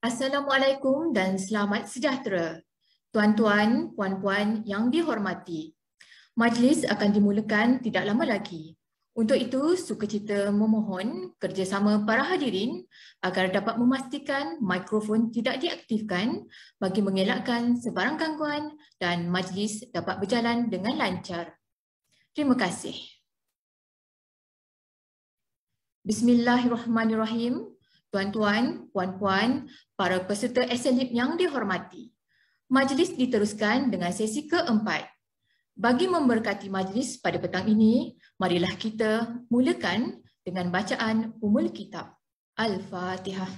Assalamualaikum dan selamat sejahtera. Tuan-tuan, puan-puan yang dihormati. Majlis akan dimulakan tidak lama lagi. Untuk itu, sukacita memohon kerjasama para hadirin agar dapat memastikan mikrofon tidak diaktifkan bagi mengelakkan sebarang gangguan dan majlis dapat berjalan dengan lancar. Terima kasih. Bismillahirrahmanirrahim. Tuan-tuan, puan-puan, para peserta SLIP yang dihormati. Majlis diteruskan dengan sesi keempat. Bagi memberkati majlis pada petang ini, marilah kita mulakan dengan bacaan Ummul Kitab. Al-Fatihah.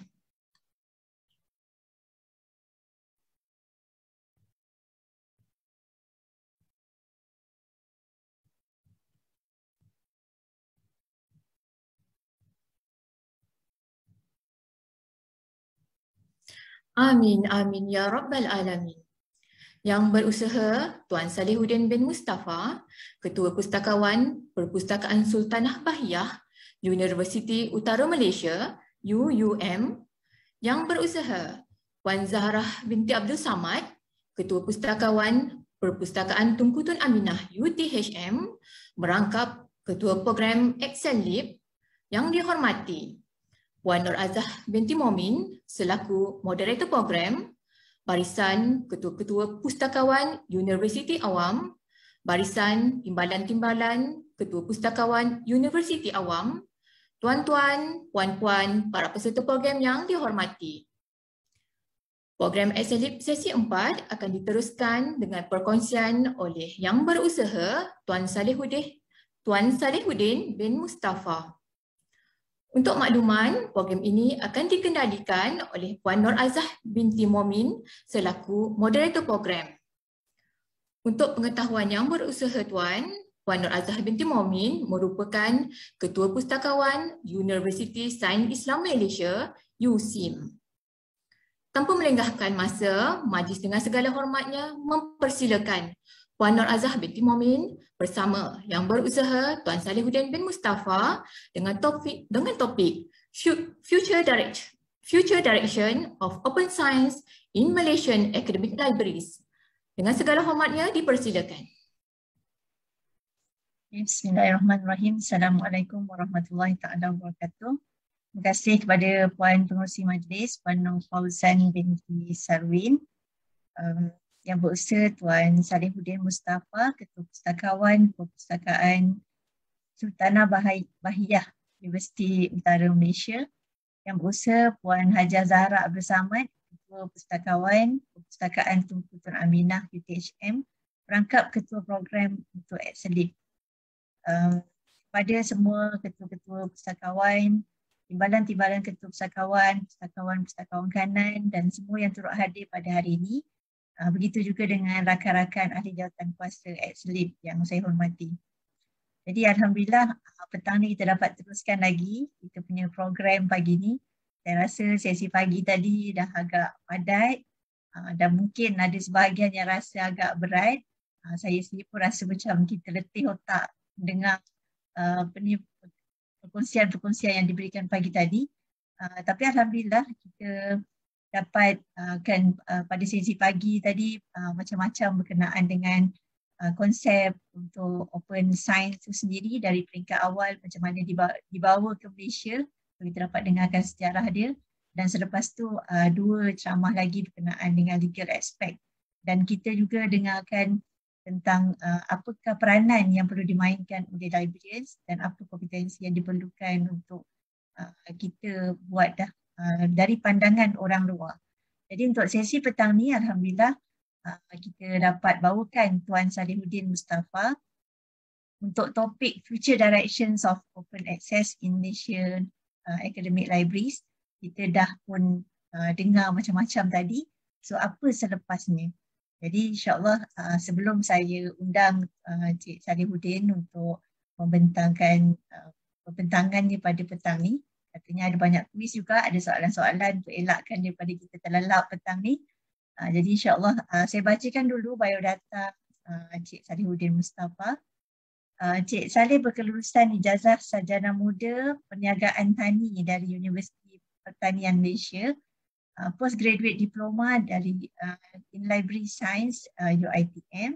Amin, amin ya Rabbal Alamin. Yang berusaha Tuan Salihuddin bin Mustafa, Ketua Pustakawan Perpustakaan Sultanah Bahiyah, Universiti Utara Malaysia, UUM. Yang berusaha Puan Zahrah binti Abdul Samad, Ketua Pustakawan Perpustakaan Tunku Tun Aminah, UTHM, merangkap Ketua Program XLIP. Yang dihormati Puan Nur Azah binti Momin selaku Moderator Program, Barisan Ketua-Ketua Pustakawan Universiti Awam, Barisan Timbalan-Timbalan Ketua Pustakawan Universiti Awam, tuan-tuan, puan-puan, para peserta program yang dihormati. Program SLIP sesi 4 akan diteruskan dengan perkongsian oleh yang berusaha Tuan Salihuddin bin Mustafa. Untuk makluman, program ini akan dikendalikan oleh Puan Nur Azah binti Momin selaku moderator program. Untuk pengetahuan yang berusaha Puan Nur Azah binti Momin merupakan Ketua Pustakawan Universiti Sains Islam Malaysia, USIM. Tanpa melengahkan masa, majlis dengan segala hormatnya mempersilakan Puan Nur Azah binti Momin bersama yang berusaha Tuan Salihuddin bin Mustafa dengan topik Future Direction of Open Science in Malaysian Academic Libraries. Dengan segala hormatnya dipersilakan. Bismillahirrahmanirrahim. Assalamualaikum warahmatullahi taala wabarakatuh. Terima kasih kepada Puan Pengerusi Majlis, Puan Nur Fauzan binti Sarwin, yang berusaha Tuan Salihuddin Mustafa, Ketua Pustakawan Perpustakaan Sultanah Bahiyah, Universiti Utara Malaysia, yang berusaha Puan Hajah Zahra Abdul Samad, Ketua Pustakawan Perpustakaan Tunku Tun Aminah UTHM, perangkap Ketua Program untuk XLIP. Kepada semua ketua-ketua pustakawan, timbalan-timbalan ketua pustakawan, pustakawan kanan dan semua yang turut hadir pada hari ini. Begitu juga dengan rakan-rakan ahli jawatan kuasa XLIP yang saya hormati. Jadi alhamdulillah petang ni kita dapat teruskan lagi kita punya program pagi ni. Saya rasa sesi pagi tadi dah agak padat dan mungkin ada sebahagian yang rasa agak berat. Saya sendiri pun rasa macam kita letih otak dengar perkongsian-perkongsian yang diberikan pagi tadi. Tapi alhamdulillah kita dapat pada sesi pagi tadi macam-macam berkenaan dengan konsep untuk open science itu sendiri dari peringkat awal macam mana dibawa ke Malaysia. Kita dapat dengarkan sejarah dia dan selepas tu dua ceramah lagi berkenaan dengan legal aspect dan kita juga dengarkan tentang apakah peranan yang perlu dimainkan oleh librarians dan apa kompetensi yang diperlukan untuk kita buat dari pandangan orang luar. Jadi untuk sesi petang ni alhamdulillah kita dapat bawakan Tuan Salihuddin Mustafa untuk topik Future Directions of Open Access in Malaysian Academic Libraries. Kita dah pun dengar macam-macam tadi. So apa selepasnya? Jadi insyaAllah sebelum saya undang Cik Salihuddin untuk membentangkan pembentangannya pada petang ni, katanya ada banyak kuis juga, ada soalan-soalan untuk elakkan daripada kita terlelap petang ni. Jadi insyaAllah saya bacakan dulu biodata Cik Salihuddin Mustafa. Cik Salih berkelulusan ijazah sarjana muda perniagaan tani dari Universiti Pertanian Malaysia. postgraduate diploma dari in Library Science UiTM,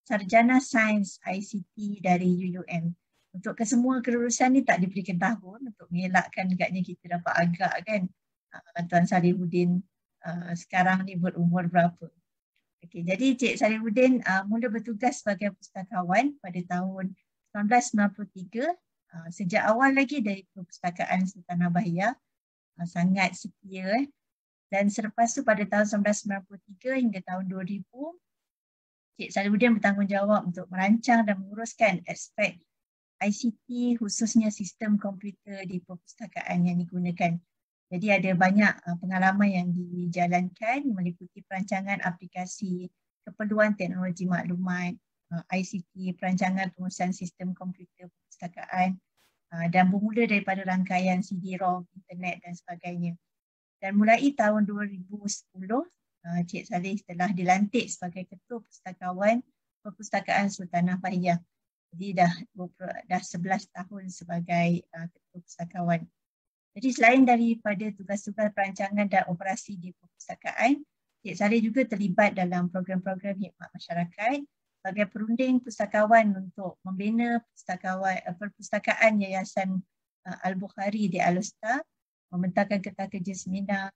sarjana Sains ICT dari UUM. Untuk kesemua kelulusan ni tak diberikan tahun untuk mengelakkan agaknya kita dapat agak kan Tuan Salihuddin sekarang ni berumur berapa. Okey, jadi Cik Salihuddin mula bertugas sebagai pustakawan pada tahun 1993. Sejak awal lagi dari Perpustakaan Sultanah Bahiyah, sangat setia. Dan selepas tu pada tahun 1993 hingga tahun 2000, Cik Salihuddin bertanggungjawab untuk merancang dan menguruskan aspek ICT khususnya sistem komputer di perpustakaan yang digunakan. Jadi ada banyak pengalaman yang dijalankan meliputi perancangan aplikasi, keperluan teknologi maklumat, ICT, perancangan pengurusan sistem komputer perpustakaan dan bermula daripada rangkaian CD-ROM, internet dan sebagainya. Dan mulai tahun 2010, Cik Salih telah dilantik sebagai Ketua Pustakawan Perpustakaan Sultanah Bahiyah. Jadi dah 11 tahun sebagai Ketua Pustakawan. Jadi selain daripada tugas-tugas perancangan dan operasi di perpustakaan, Cik Salih juga terlibat dalam program-program khidmat masyarakat sebagai perunding pustakawan untuk membina perpustakaan Yayasan Al-Bukhari di Al-Usta, membentangkan kertas kerja seminar,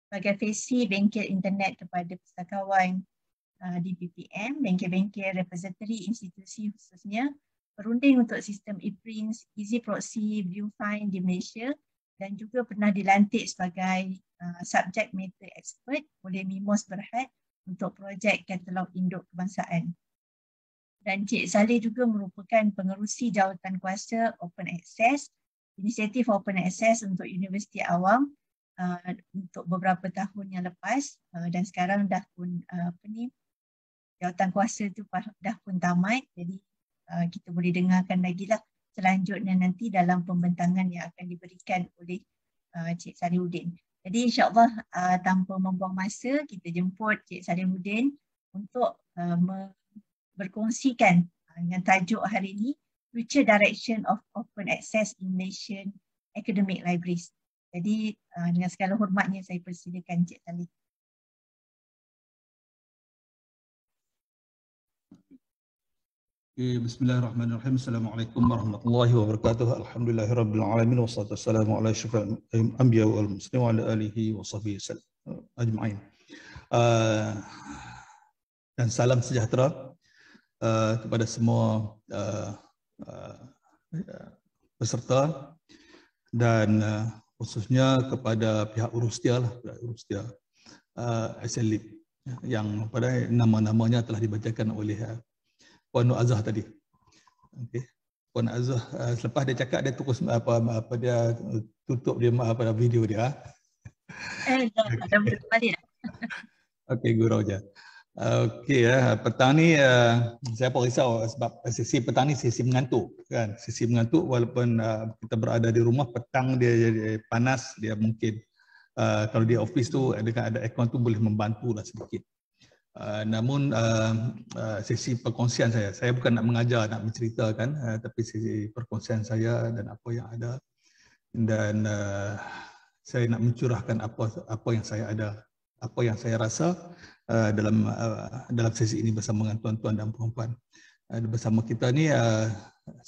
sebagai fesi bengkel internet kepada pustakawan di BPM, bengkel-bengkel repository institusi khususnya, perunding untuk sistem e-prints, Easy Proxy, Viewfind di Malaysia dan juga pernah dilantik sebagai subject matter expert oleh Mimos Berhad untuk projek katalog induk kebangsaan. Dan Cik Salih juga merupakan pengerusi jawatan kuasa Open Access, inisiatif Open Access untuk Universiti Awam untuk beberapa tahun yang lepas dan sekarang dah pun jawatan kuasa tu dah pun tamat, jadi kita boleh dengarkan lagi lah selanjutnya nanti dalam pembentangan yang akan diberikan oleh Cik Salihuddin. Jadi insyaAllah tanpa membuang masa, kita jemput Cik Salihuddin untuk berkongsikan dengan tajuk hari ini, Future Direction of Open Access in Malaysian Academic Libraries. Jadi dengan segala hormatnya saya persilakan Cik Salih. Bismillahirrahmanirrahim. Assalamualaikum warahmatullahi wabarakatuh. Alhamdulillahirabbil alamin wassalatu wassalamu ala asyrafil anbiya wal mursalin wa ala alihi wa sahbihi ajma'in. Dan salam sejahtera kepada semua peserta dan khususnya kepada pihak Urustia SLIP yang pada nama-namanya telah dibacakan oleh Puan Nur Azah tadi. Okey. Puan Azah selepas dia cakap dia terus dia tutup dia video dia. Dah balik dah. Okey, gurau je. Okey petang ni saya pun risau sebab sesi petang ni sesi mengantuk kan. Sesi mengantuk walaupun kita berada di rumah, petang dia panas, dia mungkin kalau di office tu ada aircon tu boleh membantulah sedikit. Namun sesi perkongsian saya bukan nak mengajar, nak menceritakan, tapi sesi perkongsian saya dan apa yang ada, dan saya nak mencurahkan apa yang saya ada, apa yang saya rasa dalam sesi ini bersama dengan tuan-tuan dan puan-puan bersama kita ni.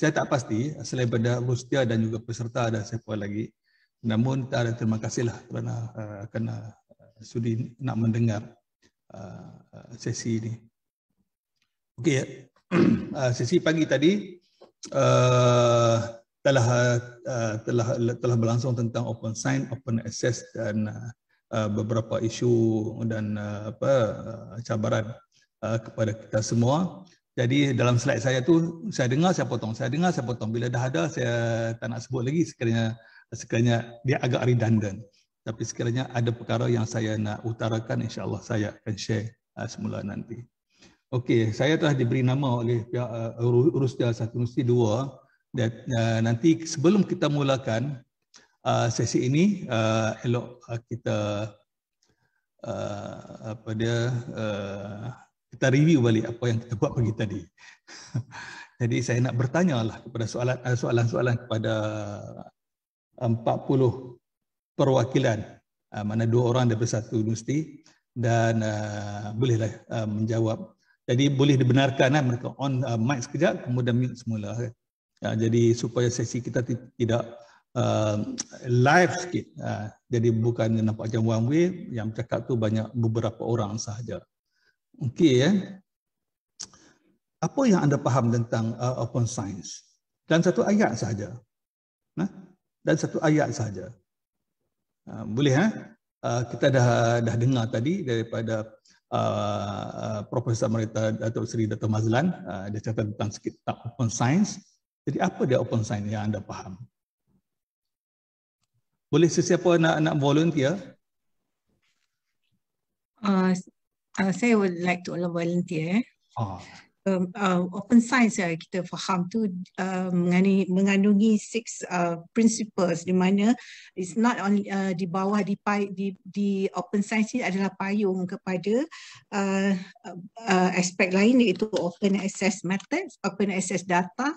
Saya tak pasti selain pada Urustia dan juga peserta ada siapa lagi, namun terima kasihlah kerana sudi nak mendengar sesi ini. Okey, sesi pagi tadi telah berlangsung tentang open science, open access dan beberapa isu dan cabaran kepada kita semua. Jadi dalam slide saya tu saya dengar saya potong. Bila dah ada saya tak nak sebut lagi sekiranya dia agak redundant. Tapi sekiranya ada perkara yang saya nak utarakan, insya-Allah saya akan share semula nanti. Okey, saya telah diberi nama oleh pihak Urustia 1 Urustia 2 dan nanti sebelum kita mulakan sesi ini elok kita kita review balik apa yang kita buat pagi tadi. Jadi saya nak bertanyalah kepada soalan-soalan kepada 40 perwakilan mana 2 orang daripada satu universiti dan bolehlah menjawab. Jadi boleh dibenarkan mereka on mic sekejap kemudian mute semula. Jadi supaya sesi kita tidak live sikit. Jadi bukan nampak macam one way, yang bercakap tu banyak beberapa orang sahaja. Okey ya. Apa yang anda faham tentang open science? Dan satu ayat sahaja. Dan satu ayat sahaja. Boleh kita dah dengar tadi daripada Profesor Emerita Datuk Seri Dr. Mazlan, dia cakap tentang sikit tentang open science. Jadi apa dia open science yang anda faham? Boleh sesiapa nak volunteer? Saya would like to volunteer. Open science kita faham tu mengandungi 6 principles, di mana it's not only di bawah di open science ini adalah payung kepada aspek lain, iaitu open access methods, open access data,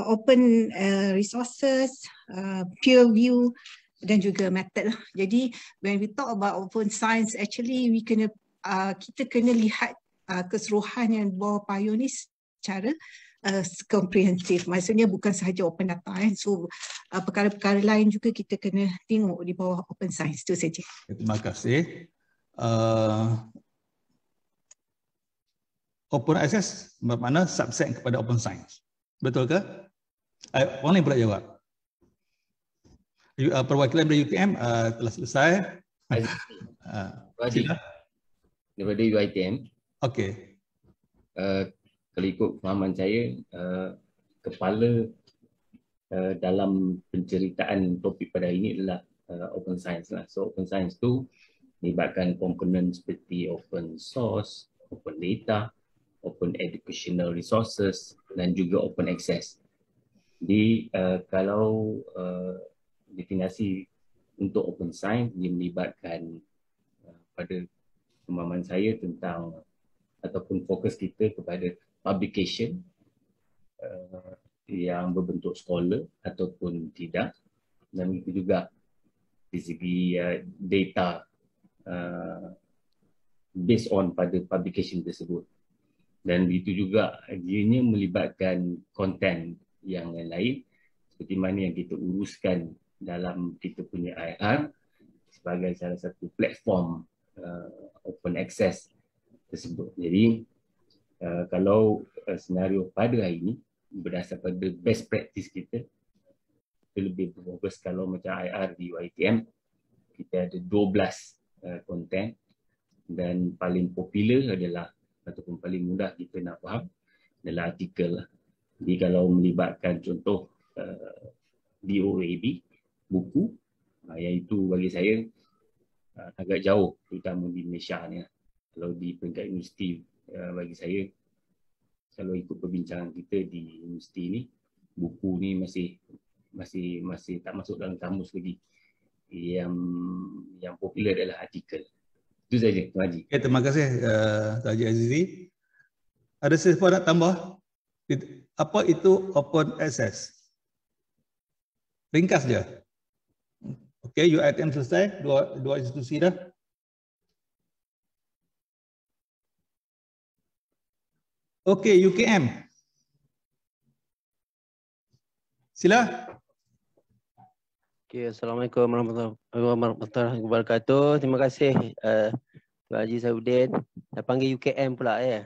open resources, peer review dan juga method. Jadi when we talk about open science, actually kita kena lihat keseluruhan yang bawah payung ni secara komprehensif. Maksudnya bukan sahaja open data. So perkara-perkara lain juga kita kena tengok di bawah open science. Itu saja. Terima kasih. Open access bermakna subset kepada open science. Betul ke? Orang lain pula jawab. Perwakilan dari UKM telah selesai. Sila. Daripada UiTM. Okey. Kalau ikut fahaman saya, kepala dalam penceritaan topik pada hari ini adalah open science lah. So open science tu melibatkan komponen seperti open source, open data, open educational resources dan juga open access. Jadi kalau definisi untuk open science dia melibatkan pada pemahaman saya tentang ataupun fokus kita kepada publication yang berbentuk scholar ataupun tidak, dan itu juga di segi data based on pada publication tersebut, dan begitu juga ianya melibatkan konten yang lain seperti mana yang kita uruskan dalam kita punya IR sebagai salah satu platform open access tersebut. Jadi kalau senario pada hari ini berdasar pada best practice kita lebih berfokus. Kalau macam IR di UiTM kita ada 12 konten, dan paling popular adalah ataupun paling mudah kita nak faham adalah artikel lah. Jadi kalau melibatkan contoh DOAB, buku, iaitu bagi saya agak jauh terutama di Malaysia ni. Kalau di peringkat universiti, bagi saya kalau ikut perbincangan kita di universiti ni, buku ni masih tak masuk dalam kamus lagi. Yang popular adalah artikel. Itu saja, Tuan Haji. Okay, terima kasih Tuan Haji Azizi. Ada sesiapa nak tambah? Apa itu open access? Ringkas je. Okey, UiTM selesai, dua institusi dah. Okey, UKM. Sila. Okay, Assalamualaikum warahmatullahi wabarakatuh. Terima kasih Tuan Haji Saifuddin. Saya panggil UKM pula ya.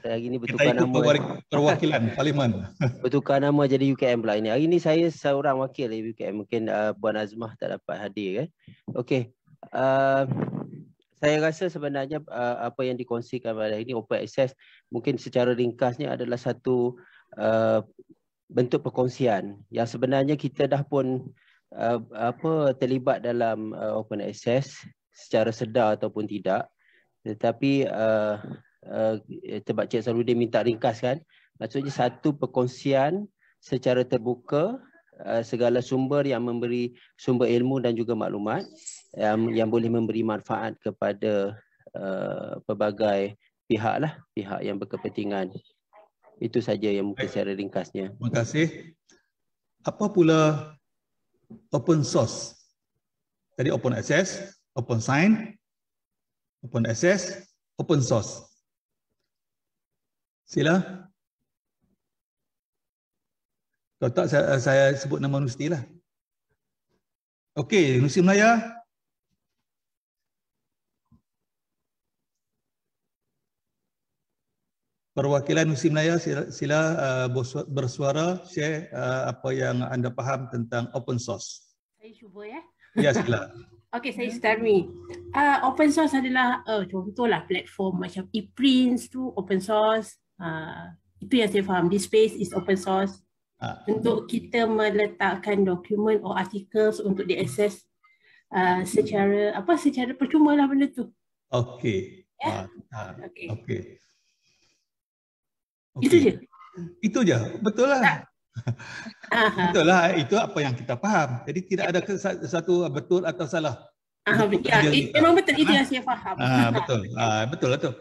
Hari ini bertukar nama. Perwakilan Parlimen. Bertukar nama jadi UKM pula ini. Hari ini saya seorang wakil dari UKM. Mungkin Puan Azmah tak dapat hadir kan. Okey. Saya rasa sebenarnya apa yang dikongsikan pada hari ini open access mungkin secara ringkasnya adalah satu bentuk perkongsian yang sebenarnya kita dah pun terlibat dalam open access secara sedar ataupun tidak, tetapi sebab Cik Sarudin minta ringkas kan, maksudnya satu perkongsian secara terbuka segala sumber yang memberi sumber ilmu dan juga maklumat yang boleh memberi manfaat kepada pelbagai pihak lah, pihak yang berkepentingan. Itu saja yang mungkin secara ringkasnya. Terima kasih. Apa pula open source? Jadi open access, open science, open access, open source. Sila. Kalau tak saya sebut nama universiti lah. Okey, Universiti Melaya. Perwakilan Universiti Melaya sila bersuara, share apa yang anda faham tentang open source. Saya cuba ya. Ya, sila. Okey, saya Starmi. Open source adalah contohlah platform macam ePrints tu open source. Itu yang saya faham. This space is open source. Untuk kita meletakkan dokumen atau articles untuk diakses secara percuma lah benda tu. Okey. Ya? Okey. Itu je. Itu je. Betul lah. Betul lah. Itu apa yang kita faham. Jadi tidak ada satu betul atau salah. Memang betul. Itu yang saya faham. Betul. Betul lah tu.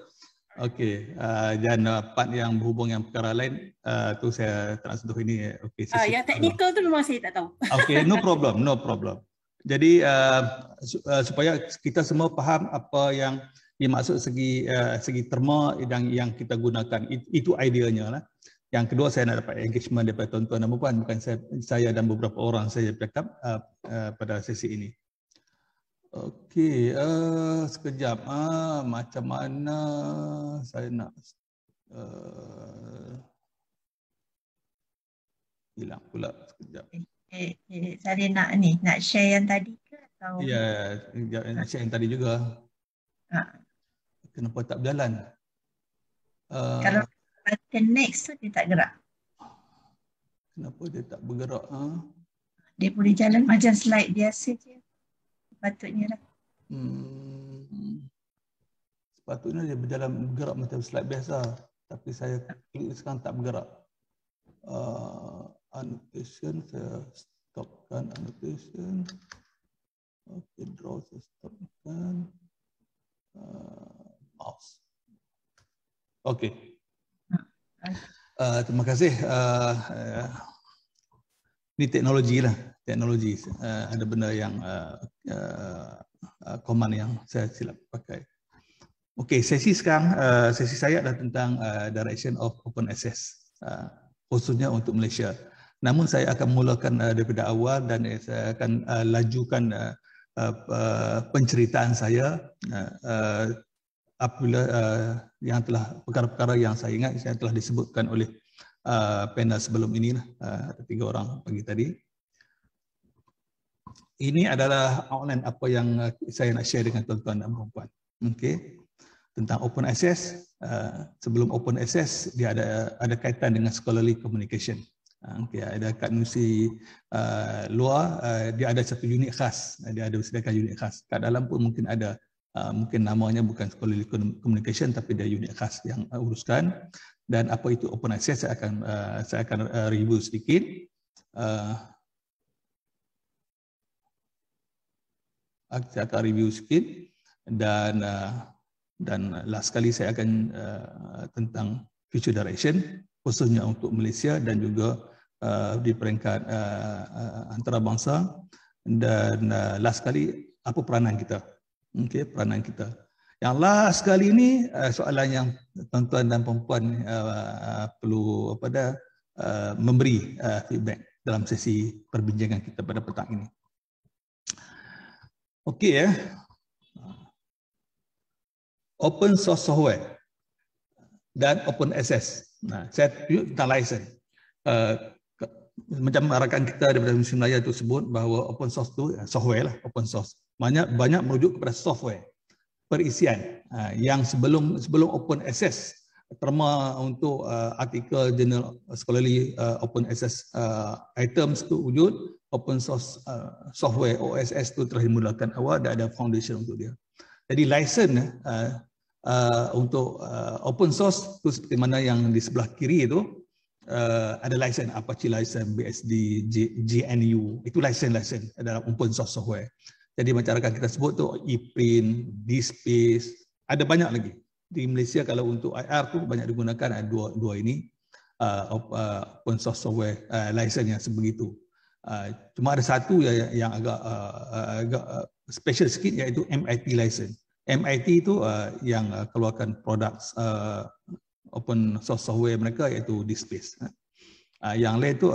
Okey. Dan part yang berhubung yang perkara lain tu saya tak nak sentuh ini. Okay, yang teknikal tu memang saya tak tahu. Okey, no problem. Jadi supaya kita semua faham apa yang dimaksud segi terma yang kita gunakan, itu ideanya lah. Yang kedua, saya nak dapat engagement daripada tuan-tuan dan puan, bukan saya dan beberapa orang saja bercakap pada sesi ini. Okey, sekejap. Macam mana saya nak hilang pula sekejap. Saya nak share yang tadi ke atau? Ya, nak share yang tadi juga. Kenapa tak berjalan? Kalau button next tu dia tak gerak. Kenapa dia tak bergerak? Dia boleh jalan macam slide biasa je. Sepatutnya lah. Sepatutnya dia bergerak macam slide biasa. Tapi saya klik sekarang tak bergerak. Annotation, saya stopkan annotation. Okay, draw saya stopkan. Mouse. Okey. Terima kasih. Ini teknologi lah. Teknologi. Ada benda yang command yang saya silap pakai. Okey, sesi sekarang, sesi saya adalah tentang direction of open access, khususnya untuk Malaysia. Namun saya akan mulakan daripada awal dan saya akan lajukan penceritaan saya apabila yang telah perkara-perkara yang saya ingat yang telah disebutkan oleh panel sebelum ini lah, ada 3 orang pagi tadi. Ini adalah outline apa yang saya nak share dengan tuan-tuan dan puan-puan. Okey, tentang open access. Sebelum open access dia ada kaitan dengan scholarly communication. Okay, ada kat universiti luar dia ada satu unit khas, dia ada disediakan unit khas. Kat dalam pun mungkin ada, mungkin namanya bukan scholarly communication tapi dia unit khas yang uruskan. Dan apa itu open access saya akan review sedikit. Saya akan review sedikit dan last sekali saya akan tentang future direction khususnya untuk Malaysia dan juga di peringkat antarabangsa, dan last sekali apa peranan kita. Okey, peranan kita. Yang last sekali ini soalan yang tuan-tuan dan puan-puan perlu memberi feedback dalam sesi perbincangan kita pada petang ini. Okey open source software dan open access. Saya tunjuk tentang license. Macam rakan kita daripada Universiti Melaya itu sebut bahawa open source itu software lah, open source. Banyak merujuk kepada software perisian yang sebelum open access, terma untuk artikel jurnal scholarly open access items itu wujud, open source software OSS itu telah dimulakan awal dan ada foundation untuk dia. Jadi license untuk open source itu seperti mana yang di sebelah kiri itu ada license, Apache license, BSD, GNU, itu license dalam open source software. Jadi macam rakan kita sebut tu ePrint, DSpace, ada banyak lagi. Di Malaysia kalau untuk IR tu banyak digunakan, ada dua ini open source software license yang sebegitu. Cuma ada satu yang agak special sikit iaitu MIT license. MIT itu yang keluarkan produk open source software mereka iaitu DSpace. Yang lain itu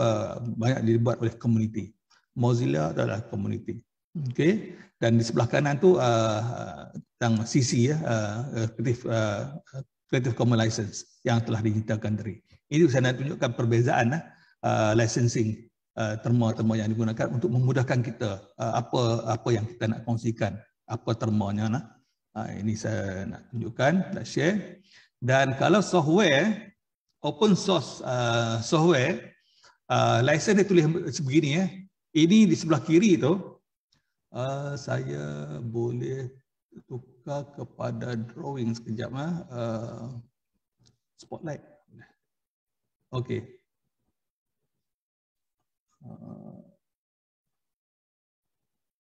banyak dibuat oleh community. Mozilla adalah community. Okay. Dan di sebelah kanan tu tentang CC Creative Commons License yang telah dinyatakan tadi. Ini saya nak tunjukkan perbezaan licensing terma-terma yang digunakan untuk memudahkan kita apa yang kita nak kongsikan, apa termanya. Ini saya nak tunjukkan, nak share. Dan kalau software, open source software, license dia tulis sebegini ya. Ini di sebelah kiri tu, saya boleh tukar kepada drawing sekejap. Spotlight. Okey.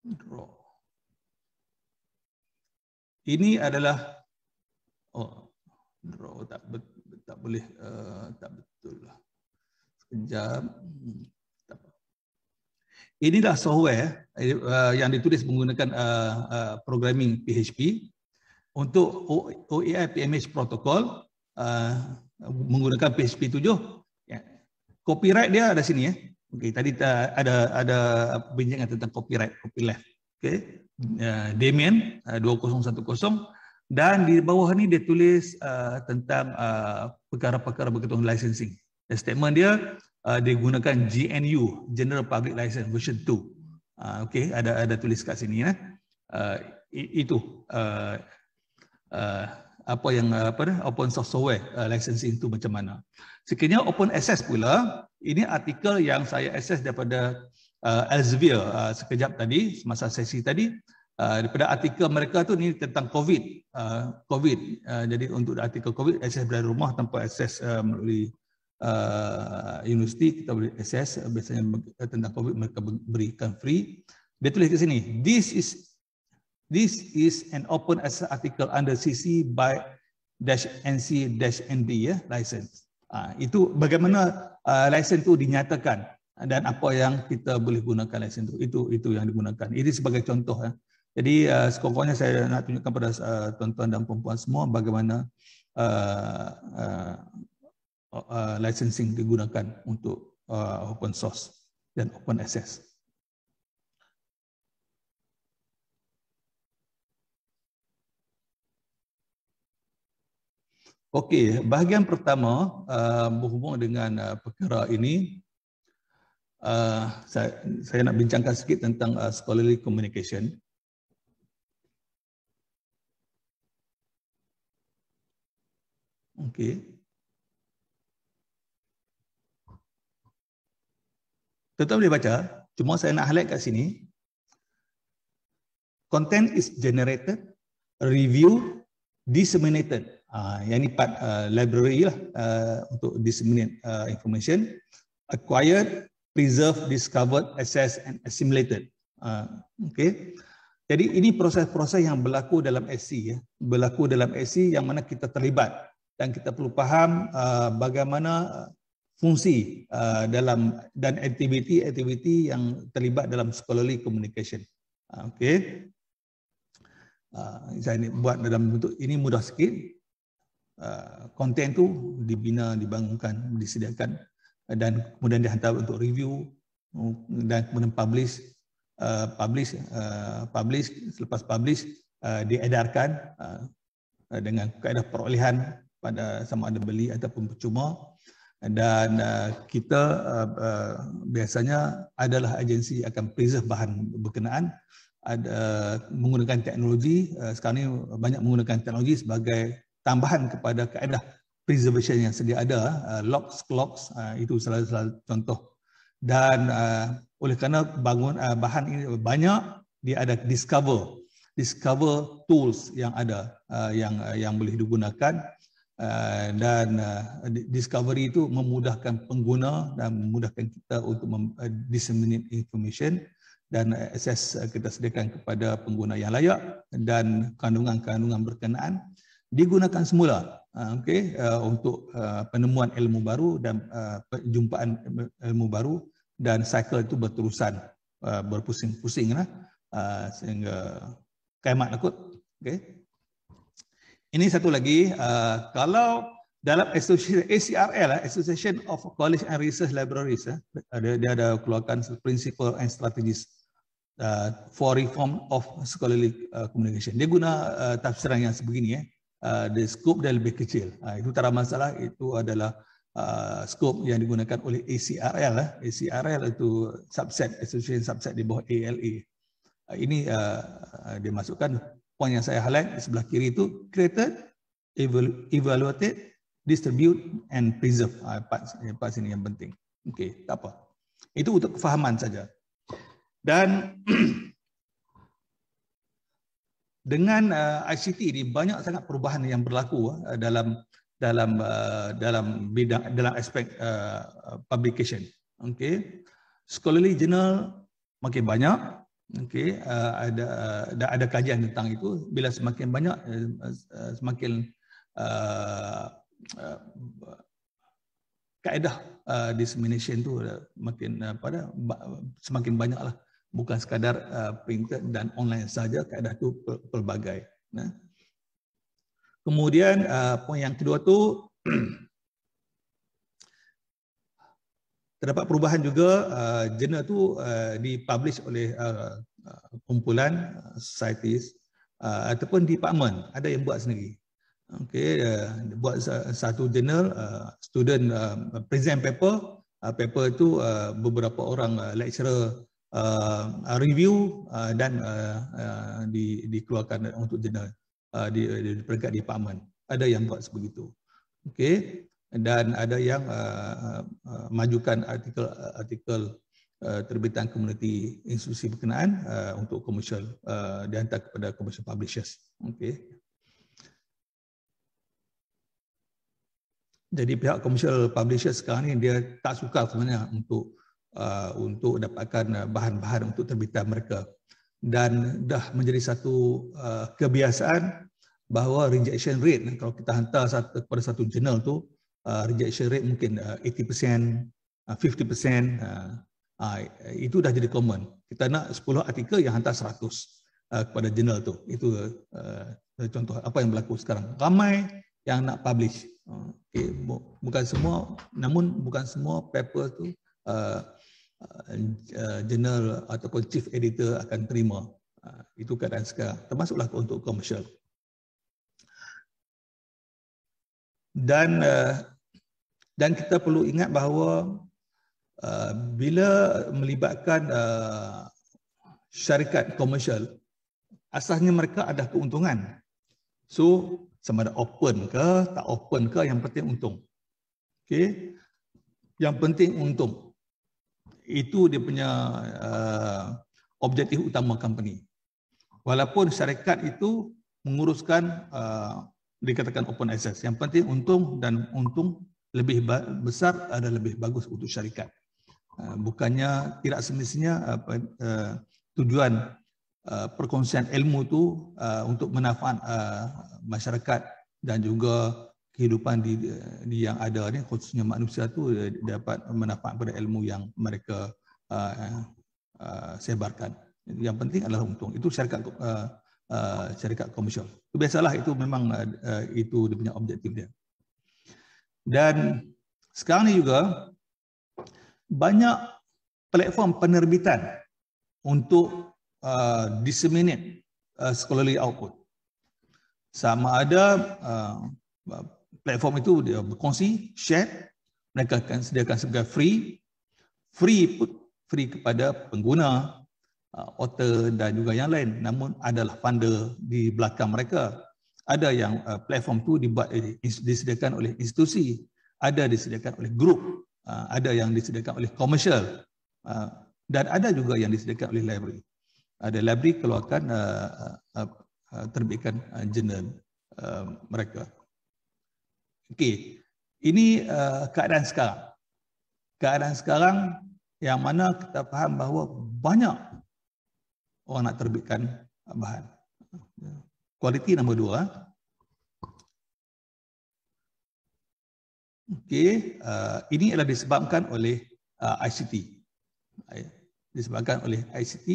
Draw. Ini adalah draw tak boleh tak betul lah. Sekejap. Inilah software yang ditulis menggunakan programming PHP untuk OAI PMH protocol menggunakan PHP 7. Copyright dia ada sini ya. Okey, tadi ada bincang tentang copyright, copyleft. Okey. Damien 2010 dan di bawah ni dia tulis tentang perkara-perkara berkaitan licensing. Dan statement dia digunakan GNU General Public License version 2. Okey, ada tulis kat sini ya. Itu apa yang open source software licensing itu macam mana. Sekiranya open access pula, ini artikel yang saya access daripada Elsevier sekejap tadi semasa sesi tadi. Daripada artikel mereka tu ni tentang COVID. Jadi untuk artikel COVID, akses dari rumah tanpa akses melalui universiti, kita boleh akses. Biasanya tentang COVID mereka berikan free. Dia tulis di sini, this is an open access article under CC by -NC-ND license. Itu bagaimana license itu dinyatakan dan apa yang kita boleh gunakan license itu yang digunakan. Ini sebagai contoh ya. Jadi sekurang-kurangnya saya nak tunjukkan pada tuan-tuan dan puan-puan semua bagaimana licensing digunakan untuk open source dan open access. Okey, bahagian pertama berhubung dengan perkara ini, saya nak bincangkan sikit tentang scholarly communication. Okey. Tuan-tuan boleh baca, cuma saya nak highlight kat sini. Content is generated, reviewed, disseminated. Yang ni part library lah untuk disseminate information. Acquired, preserved, discovered, accessed and assimilated. Okay. Jadi ini proses-proses yang berlaku dalam SC ya. Berlaku dalam SC yang mana kita terlibat dan kita perlu faham bagaimana fungsi dalam dan aktiviti-aktiviti yang terlibat dalam scholarly communication. Okay. Saya buat dalam bentuk ini mudah sikit. Konten tu dibina, dibangunkan, disediakan dan kemudian dihantar untuk review dan kemudian publish, selepas publish diedarkan dengan kaedah perolehan pada sama ada beli ataupun percuma. Dan kita biasanya adalah agensi akan preserve bahan berkenaan, menggunakan teknologi. Sekarang ini banyak menggunakan teknologi sebagai tambahan kepada kaedah preservation yang sedia ada, logs, clocks, itu salah contoh. Dan oleh kerana bahan ini banyak, dia ada discover tools yang ada yang boleh digunakan, dan discovery itu memudahkan pengguna dan memudahkan kita untuk disseminate information dan akses kita sediakan kepada pengguna yang layak, dan kandungan-kandungan berkenaan digunakan semula untuk penemuan ilmu baru dan perjumpaan ilmu baru, dan cycle itu berterusan, berpusing-pusing lah. sehingga kiamat takut. Okay. Ini satu lagi, kalau dalam ACRL, Association of College and Research Libraries, dia ada keluarkan principle and strategies for reform of scholarly communication. Dia guna tafsiran yang sebegini, the scope dia lebih kecil. Itu tak ada masalah, itu adalah scope yang digunakan oleh ACRL. ACRL itu subset, association subset di bawah ALA. Ini dia masukkan poin yang saya highlight di sebelah kiri itu created, evaluated, distribute and preserve. Part sini yang penting. Okey, tak apa. Itu untuk kefahaman saja. Dan dengan ICT ini banyak sangat perubahan yang berlaku dalam bidang, dalam aspek publication. Okey. Scholarly journal makin banyak. Okey, ada kajian tentang itu. Bila semakin banyak, semakin kaedah dissemination tu makin semakin banyaklah, bukan sekadar printed dan online saja, kaedah tu pelbagai. Kemudian poin yang kedua tu terdapat perubahan juga, jurnal tu dipublish oleh kumpulan, societies ataupun department, ada yang buat sendiri. Okey, buat satu jurnal, student present paper, paper itu beberapa orang lecturer review dan dikeluarkan untuk jurnal di peringkat department. Ada yang buat sebegitu. Okey. Dan ada yang majukan artikel terbitan komuniti institusi berkenaan untuk komersial, dihantar kepada commercial publishers. Okey. Jadi pihak commercial publishers sekarang ni dia tak suka sebenarnya untuk dapatkan bahan-bahan untuk terbitan mereka, dan dah menjadi satu kebiasaan bahawa rejection rate, kalau kita hantar kepada satu jurnal tu, rejection rate mungkin 80%, 50%, itu dah jadi common. Kita nak 10 artikel yang hantar 100 kepada jurnal tu. Itu contoh apa yang berlaku sekarang. Ramai yang nak publish. Okay. Bukan semua, namun bukan semua paper tu jurnal ataupun chief editor akan terima. Itu keadaan sekarang. Termasuklah untuk komersial. Dan kita perlu ingat bahawa bila melibatkan syarikat komersial, asasnya mereka ada keuntungan. So sama ada open ke tak open ke, yang penting untung. Okey, yang penting untung. Itu dia punya objektif utama company. Walaupun syarikat itu menguruskan dikatakan open access, yang penting untung, dan untung lebih besar ada lebih bagus untuk syarikat. Bukannya tidak semestinya tujuan perkongsian ilmu itu untuk manfaat masyarakat dan juga kehidupan di yang ada ni, khususnya manusia tu dapat manfaat pada ilmu yang mereka sebarkan. Yang penting adalah untung. Itu syarikat komersial. Biasalah, itu memang itu dia punya objektif dia. Dan sekarang ni juga banyak platform penerbitan untuk disseminate scholarly output. Sama ada platform itu dia berkongsi, share, mereka akan sediakan sebagai free kepada pengguna, author dan juga yang lain. Namun adalah funder di belakang mereka. Ada yang platform itu disediakan oleh institusi, ada disediakan oleh grup, ada yang disediakan oleh komersial, dan ada juga yang disediakan oleh library. Ada library keluarkan terbitkan jurnal mereka. Okey, ini keadaan sekarang. Keadaan sekarang yang mana kita faham bahawa banyak orang nak terbitkan bahan. Kualiti nombor 2. Okey, ini adalah disebabkan oleh ICT. Disebabkan oleh ICT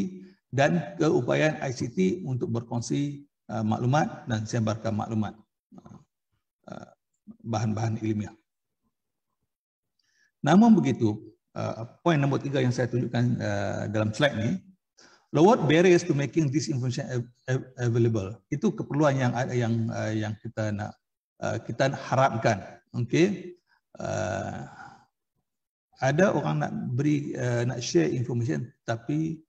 dan keupayaan ICT untuk berkongsi maklumat dan sebarkan maklumat, bahan-bahan ilmiah. Namun begitu, poin nombor 3 yang saya tunjukkan dalam slide ni, lower barriers to making this information available. Itu keperluan yang kita nak kita harapkan. Okey. Ada orang nak beri nak share information tapi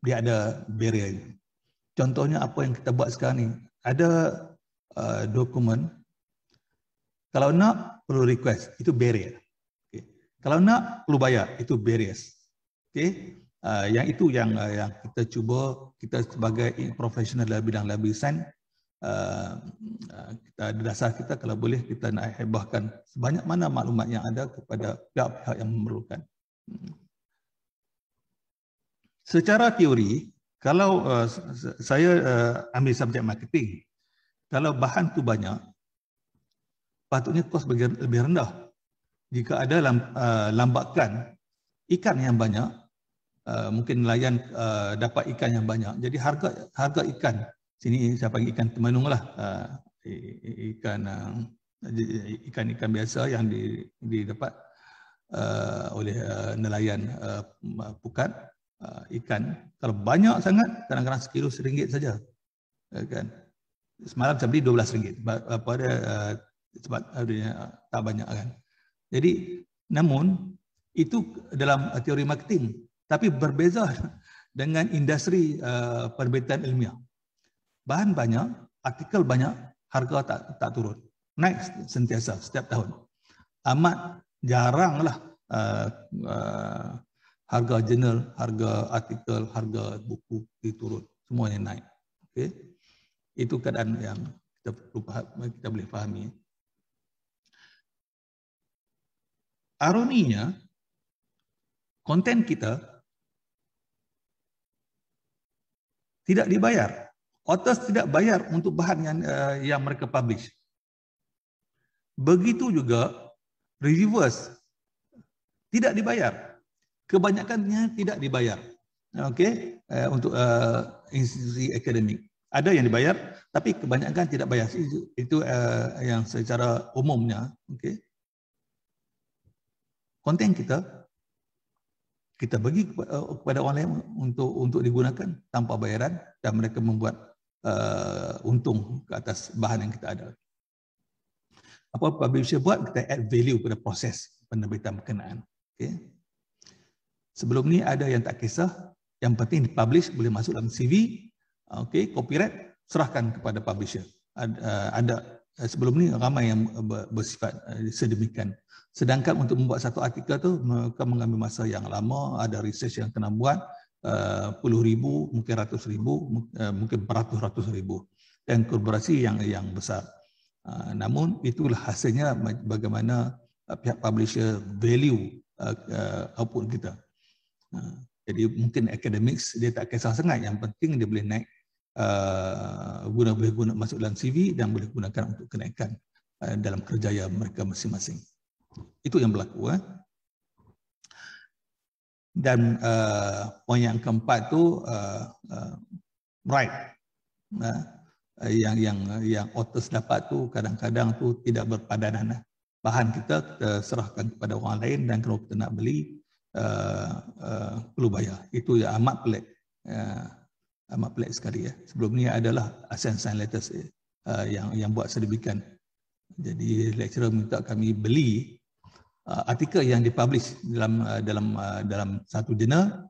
dia ada barrier. Contohnya apa yang kita buat sekarang ni, ada dokumen, kalau nak perlu request, itu barrier. Okay. Kalau nak perlu bayar, itu barriers. Okay. Yang itu yang kita cuba, kita sebagai profesional dalam bidang lab design, kita ada dasar kita, kalau boleh kita nak hebahkan sebanyak mana maklumat yang ada kepada pihak-pihak yang memerlukan. Secara teori, kalau saya ambil subjek marketing, kalau bahan tu banyak, patutnya kos lebih rendah. Jika ada lambakan ikan yang banyak, mungkin nelayan dapat ikan yang banyak. Jadi harga ikan, sini saya panggil ikan temanung lah, ikan biasa yang didapat oleh nelayan pukat, ikan kalau banyak sangat, kadang-kadang sekilo RM1 saja, kan. Semalam saya beli RM12 pada sebab dia tak banyak, kan. Jadi namun itu dalam teori marketing, tapi berbeza dengan industri penerbitan ilmiah. Bahan banyak, artikel banyak, harga tak turun, naik sentiasa setiap tahun. Amat jaranglah harga jurnal, harga artikel, harga buku diturun, semuanya naik. Okey, itu keadaan yang kita boleh fahami. Ironinya, konten kita tidak dibayar. Authors tidak bayar untuk bahan yang mereka publish. Begitu juga reviewers tidak dibayar. Kebanyakannya tidak dibayar. Okey, untuk institusi akademik. Ada yang dibayar, tapi kebanyakan tidak bayar. Itu yang secara umumnya. Okey. Konten kita bagi kepada orang lain untuk digunakan tanpa bayaran, dan mereka membuat untung ke atas bahan yang kita ada. Apa publisher buat, kita add value pada proses penerbitan berkenaan. Okay. Sebelum ni ada yang tak kisah, yang penting dipublish, boleh masuk dalam CV, okay, copyright, serahkan kepada publisher. Ada sebelum ni ramai yang bersifat sedemikian. Sedangkan untuk membuat satu artikel tu mereka mengambil masa yang lama, ada research yang kena buat, puluh ribu, mungkin ratus ribu, mungkin beratus-ratus ribu, dan kolaborasi yang besar. Namun itulah hasilnya bagaimana pihak publisher value output kita. Jadi mungkin academics dia tak kisah sangat, yang penting dia boleh naik, boleh guna masuk dalam CV dan boleh gunakan untuk kenaikan dalam kerjaya mereka masing-masing. Itu yang berlaku. Dan poin yang keempat tu right, yang authors dapat tu kadang-kadang tu tidak berpadanan. Bahan kita serahkan kepada orang lain, dan kalau kita nak beli perlu bayar. Itu yang amat pelik, amat pelik sekali. Sebelum ni adalah assign letters yang buat sedemikian. Jadi lecturer minta kami beli artikel yang dipublish dalam satu jurnal,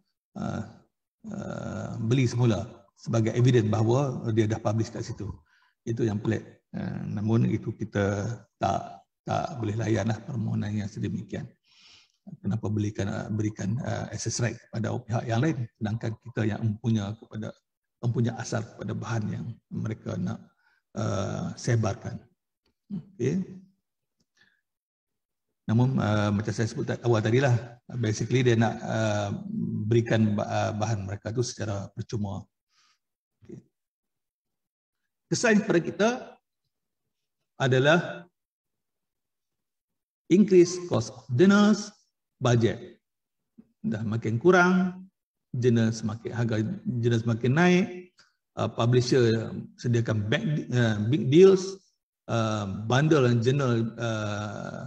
beli semula sebagai evidence bahawa dia dah publish kat situ. Itu yang pelik. Namun itu kita tak boleh layanlah permohonan yang sedemikian. Kenapa berikan access right kepada pihak yang lain, sedangkan kita yang mempunyai asal kepada bahan yang mereka nak sebarkan. Okay. Namun macam saya sebut awal tadilah, basically dia nak berikan bahan mereka tu secara percuma. Okay. Kesan kepada kita adalah increase cost of journals, budget dah makin kurang, harga jurnal semakin naik, publisher sediakan big deals, bundle dan jurnal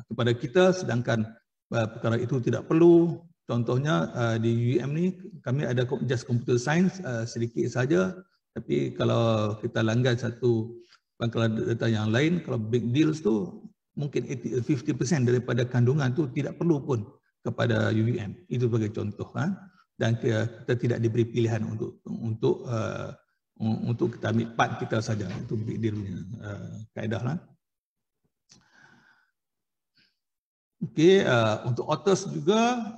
kepada kita, sedangkan perkara itu tidak perlu. Contohnya di UM ni kami ada just computer science sedikit saja, tapi kalau kita langgan satu pangkalan data yang lain, kalau big deals tu mungkin 50% daripada kandungan tu tidak perlu pun kepada UVM. Itu sebagai contoh. Dan kita tidak diberi pilihan untuk kita ambil part kita saja. Itu big deal punya kaedah lah. Okey, untuk authors juga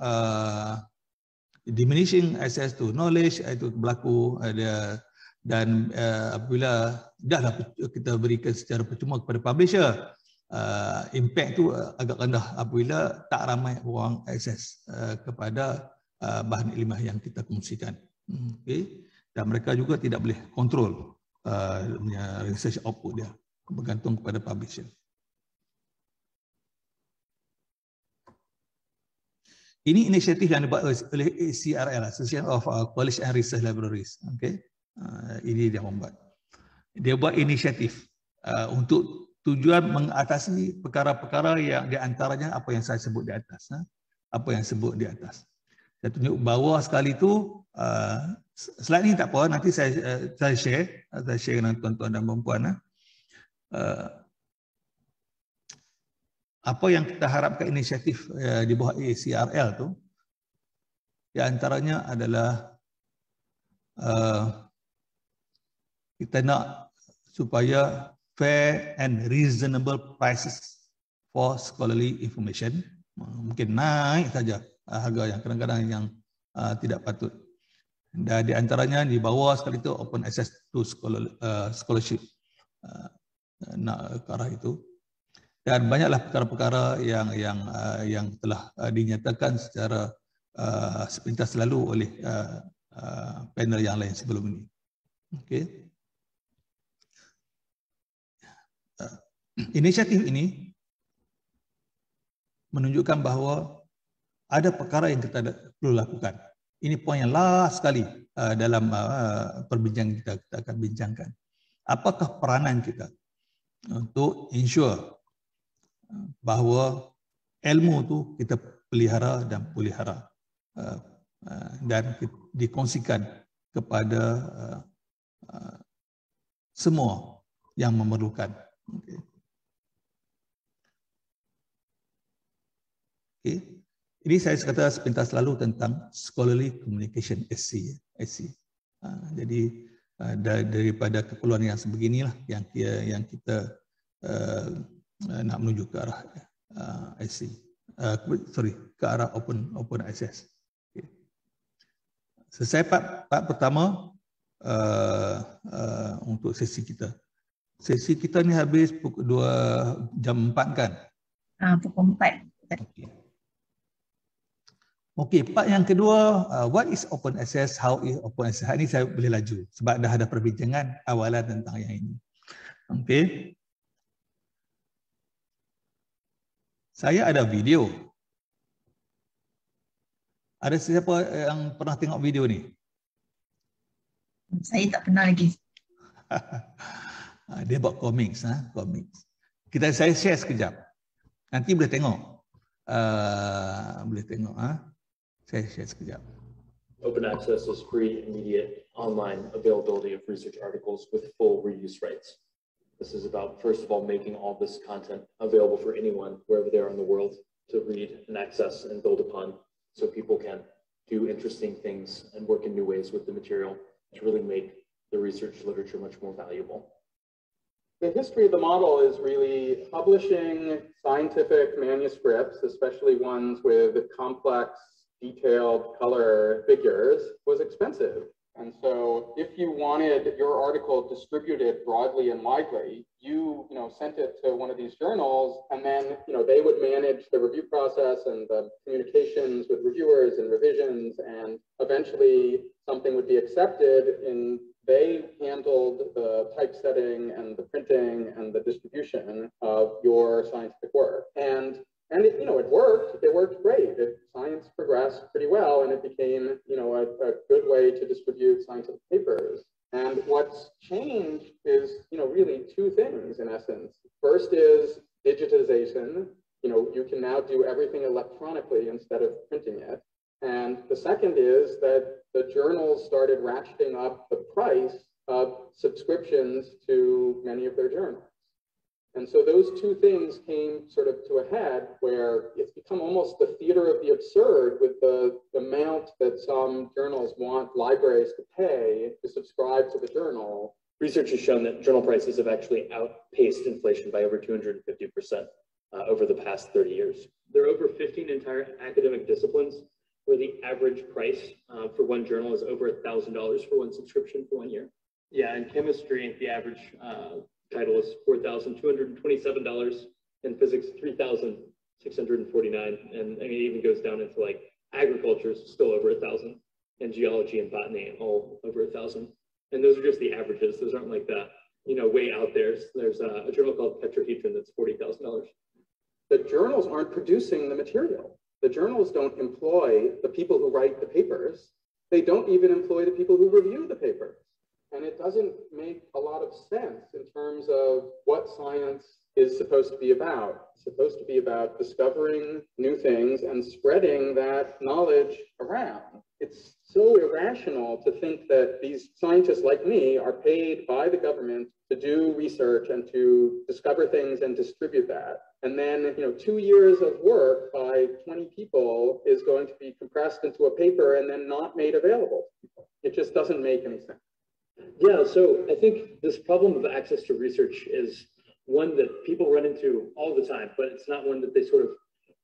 diminishing access to knowledge itu berlaku ada, dan apabila dah kita berikan secara percuma kepada publisher, impact tu agak rendah apabila tak ramai orang akses kepada bahan ilmiah yang kita kongsikan. Okay. Dan mereka juga tidak boleh kontrol research output dia, bergantung kepada publisher. Ini inisiatif yang dibuat oleh ACRL, Association of College and Research Libraries. Okay. Ini dia membuat. Dia buat inisiatif untuk tujuan mengatasi perkara-perkara yang di antaranya apa yang saya sebut di atas. Apa yang sebut di atas. Saya tunjuk bawah sekali tu, slide ni tak apa, nanti saya share dengan tuan-tuan dan puan-puan. Apa yang kita harapkan inisiatif di bawah ACRL tu, di antaranya adalah kita nak supaya fair and reasonable prices for scholarly information. Mungkin naik saja harga yang kadang-kadang yang tidak patut. Dan di antaranya di bawah sekali itu open access to scholarship, nak ke arah itu. Dan banyaklah perkara-perkara yang telah dinyatakan secara sepintas lalu oleh panel yang lain sebelum ini. Okey. Inisiatif ini menunjukkan bahawa ada perkara yang kita perlu lakukan. Ini poin yang last sekali dalam perbincangan kita akan bincangkan. Apakah peranan kita untuk ensure bahawa ilmu tu kita pelihara dan dan dikongsikan kepada semua yang memerlukan. Okay. Okay. Ini saya kata sepintas lalu tentang scholarly communication SC. Jadi daripada keperluan yang sebeginilah yang kita nak menuju ke arah SC. Ke arah open access. Okay. Selesai part pertama untuk sesi kita. Sesi kita ni habis pukul 2 jam 4 kan? Pukul 4. Okey, part yang kedua, what is open access, how is open access. Ini saya boleh laju sebab dah ada perbincangan awalan tentang yang ini. Okey. Saya ada video. Ada siapa yang pernah tengok video ni? Saya tak pernah lagi. Dia buat comics. Saya share sekejap. Nanti boleh tengok. Saya share sekejap. Open access is free, immediate, online availability of research articles with full reuse rights. This is about, first of all, making all this content available for anyone, wherever they are in the world, to read and access and build upon, so people can do interesting things and work in new ways with the material to really make the research literature much more valuable. The history of the model is really publishing scientific manuscripts, especially ones with complex, detailed color figures, was expensive. And so if you wanted your article distributed broadly and widely, you sent it to one of these journals, and then they would manage the review process and the communications with reviewers and revisions, and eventually something would be accepted, and they handled the typesetting and the printing and the distribution of your scientific work. And it worked. It worked great. Science progressed pretty well, and it became, a good distribute scientific papers. And what's changed is, really two things in essence. First is digitization. You can now do everything electronically instead of printing it. And the second is that the journals started ratcheting up the price of subscriptions to many of their journals. And so those two things came sort of to a head where it's become almost the theater of the absurd with the amount that some journals want libraries to pay to subscribe to the journal. Research has shown that journal prices have actually outpaced inflation by over 250% over the past 30 years. There are over 15 entire academic disciplines where the average price for one journal is over $1,000 for one subscription for 1 year. Yeah, in chemistry, the average title is $4,227, in physics, $3,649, and it even goes down into like agriculture is still over $1,000, and geology and botany all over $1,000. And those are just the averages. Those aren't like the way out there. There's a journal called Tetrahedron that's $40,000. The journals aren't producing the material. The journals don't employ the people who write the papers. They don't even employ the people who review the papers. And it doesn't make a lot of sense in terms of what science is supposed to be about. It's supposed to be about discovering new things and spreading that knowledge around. It's so irrational to think that these scientists like me are paid by the government to do research and to discover things and distribute that. And then, 2 years of work by 20 people is going to be compressed into a paper and then not made available to people. It just doesn't make any sense. Yeah, so I think this problem of access to research is one that people run into all the time, but it's not one that they sort of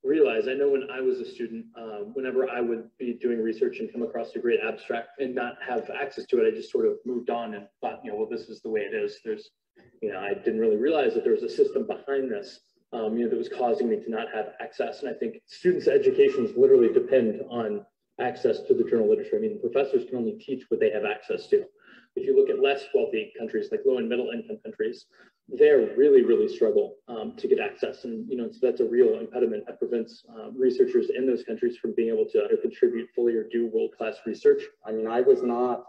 realize. I know when I was a student, whenever I would be doing research and come across a great abstract and not have access to it, I just sort of moved on and thought, well, this is the way it is. I didn't really realize that there was a system behind this, that was causing me to not have access. And I think students' educations literally depend on access to the journal literature. Professors can only teach what they have access to. If you look at less wealthy countries, like low and middle income countries, they're really struggle to get access. And, so that's a real impediment that prevents researchers in those countries from being able to contribute fully or do world-class research. I was not,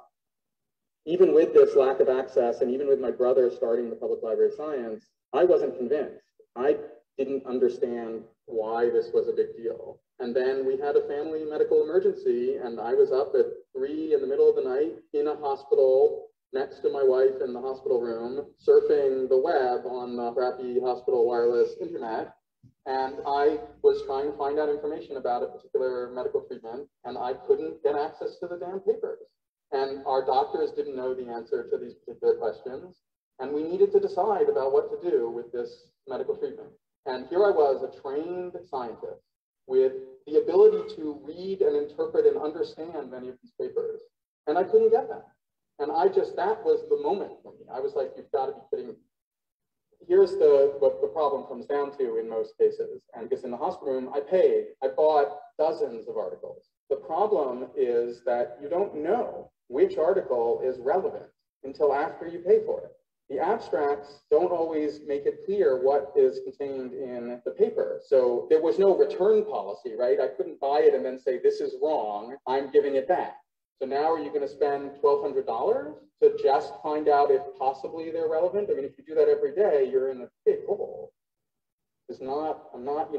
even with this lack of access and even with my brother starting the Public Library of Science, I wasn't convinced. I didn't understand why this was a big deal. And then we had a family medical emergency, and I was up at 3 in the middle of the night in a hospital next to my wife in the hospital room, surfing the web on the crappy hospital wireless internet. And I was trying to find out information about a particular medical treatment, and I couldn't get access to the damn papers. And our doctors didn't know the answer to these particular questions. And we needed to decide about what to do with this medical treatment. And here I was, a trained scientist with the ability to read and interpret and understand many of these papers. And I couldn't get that. And that was the moment for me. I was like, you've got to be kidding me. Here's what the problem comes down to in most cases. And because in the hospital room, I bought dozens of articles. The problem is that you don't know which article is relevant until after you pay for it. The abstracts don't always make it clear what is contained in the paper. So there was no return policy, right? I couldn't buy it and then say, this is wrong, I'm giving it back. So now are you going to spend $1,200 to just find out if possibly they're relevant? If you do that every day, you're in a big hole. I'm not,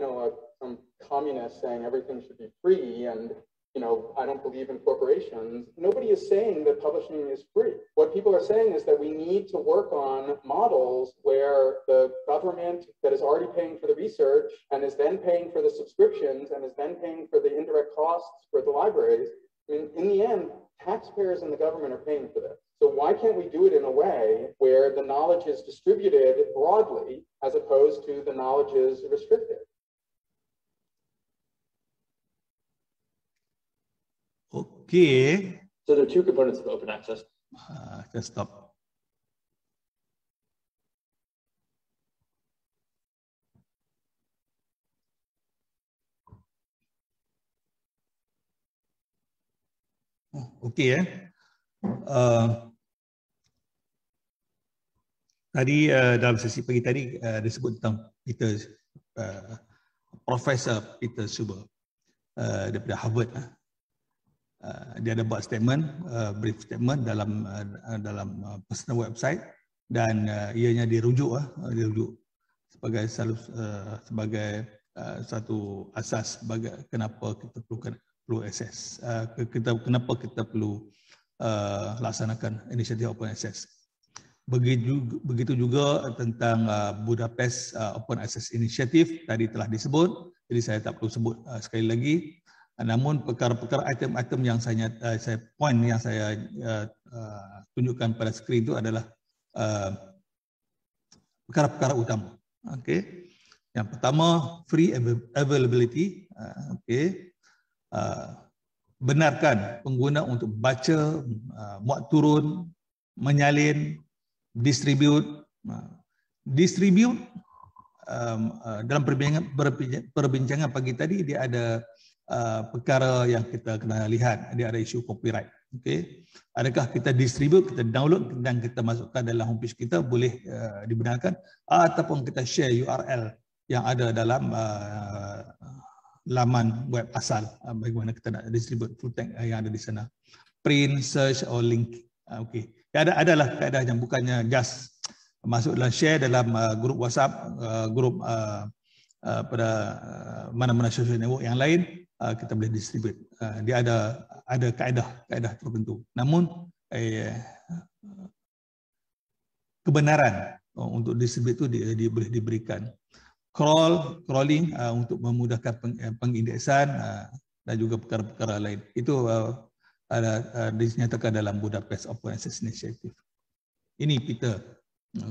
some communist saying everything should be free and I don't believe in corporations. Nobody is saying that publishing is free. What people are saying is that we need to work on models where the government that is already paying for the research and is then paying for the subscriptions and is then paying for the indirect costs for the libraries. In the end, taxpayers and the government are paying for this. So why can't we do it in a way where the knowledge is distributed broadly as opposed to the knowledge is restricted? Okay. So there are two components of open access. Just stop. Okay. Tadi dalam sesi pagi tadi disebut tentang Profesor Peter Suber daripada Harvard. dia ada buat statement, brief statement dalam personal website, dan ianya dirujuk sebagai satu asas bagi kenapa kita perlu access, kenapa kita perlu laksanakan inisiatif open access. Begitu juga tentang Budapest Open Access Initiative tadi telah disebut, jadi saya tak perlu sebut sekali lagi. Namun perkara-perkara item-item yang saya tunjukkan pada skrin itu adalah perkara-perkara utama. Okey. Yang pertama, free availability. Okey. Benarkan pengguna untuk baca, muat turun, menyalin, distribute. Dalam perbincangan pagi tadi dia ada perkara yang kita kena lihat, dia ada isu copyright. Okey, adakah kita distribute, kita download dan kita masukkan dalam homepage kita boleh dibenarkan, ataupun kita share URL yang ada dalam laman web asal, bagaimana kita nak distribute full text yang ada di sana, print, search or link. Okey, adalah kaedah yang bukannya just masuk dalam share dalam grup WhatsApp, grup pada mana-mana social network yang lain, kita boleh distribute. Dia ada kaedah tertentu. Namun kebenaran untuk distribute itu dia boleh diberikan. Crawling untuk memudahkan pengindeksan dan juga perkara-perkara lain. Itu dinyatakan dalam Budapest Open Access Initiative. Ini Peter.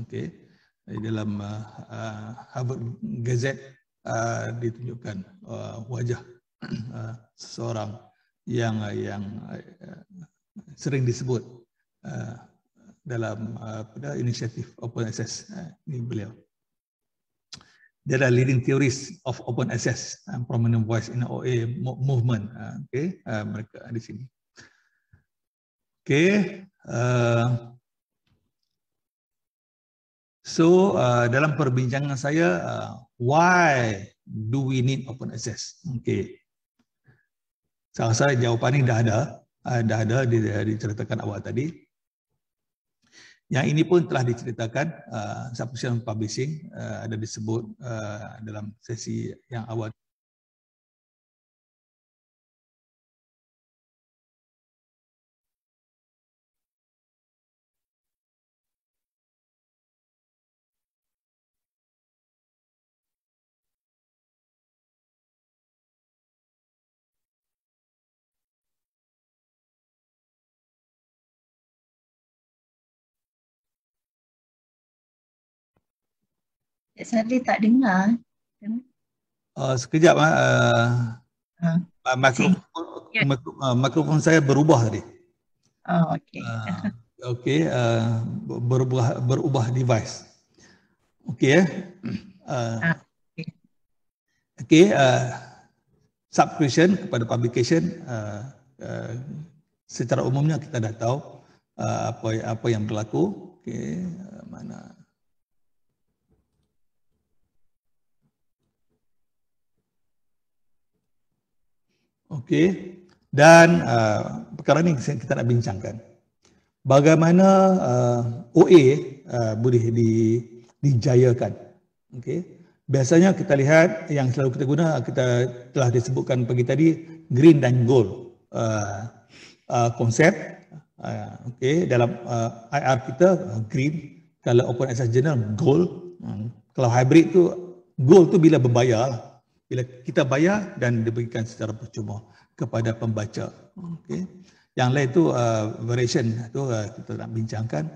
Okey. Dalam Harvard Gazette ditunjukkan wajah seseorang yang sering disebut dalam inisiatif Open Access. Ini beliau. Dia adalah leading theorist of open access and prominent voice in the OA movement. Okay, mereka di sini. Okay, so dalam perbincangan saya, why do we need open access? Okay, saya rasa jawapan ini dah ada diceritakan awal tadi. Yang ini pun telah diceritakan, subscription publishing ada disebut dalam sesi yang awal. Sadly tak dengar. Sekejap, mikrofon saya berubah tadi. Oh, okey. Okey, berubah device. Okey okey, subscription kepada publication, secara umumnya kita dah tahu apa yang berlaku. Okey, mana? Okey, dan perkara ini kita nak bincangkan. Bagaimana OA boleh dijayakan. Okey, biasanya kita lihat yang selalu kita guna, kita telah disebutkan pagi tadi, green dan gold konsep. Okey, dalam IR kita green, kalau open access journal gold. Kalau hybrid tu gold tu bila berbayar lah. Bila kita bayar dan diberikan secara percuma kepada pembaca. Okay. Yang lain tu variation tu kita nak bincangkan.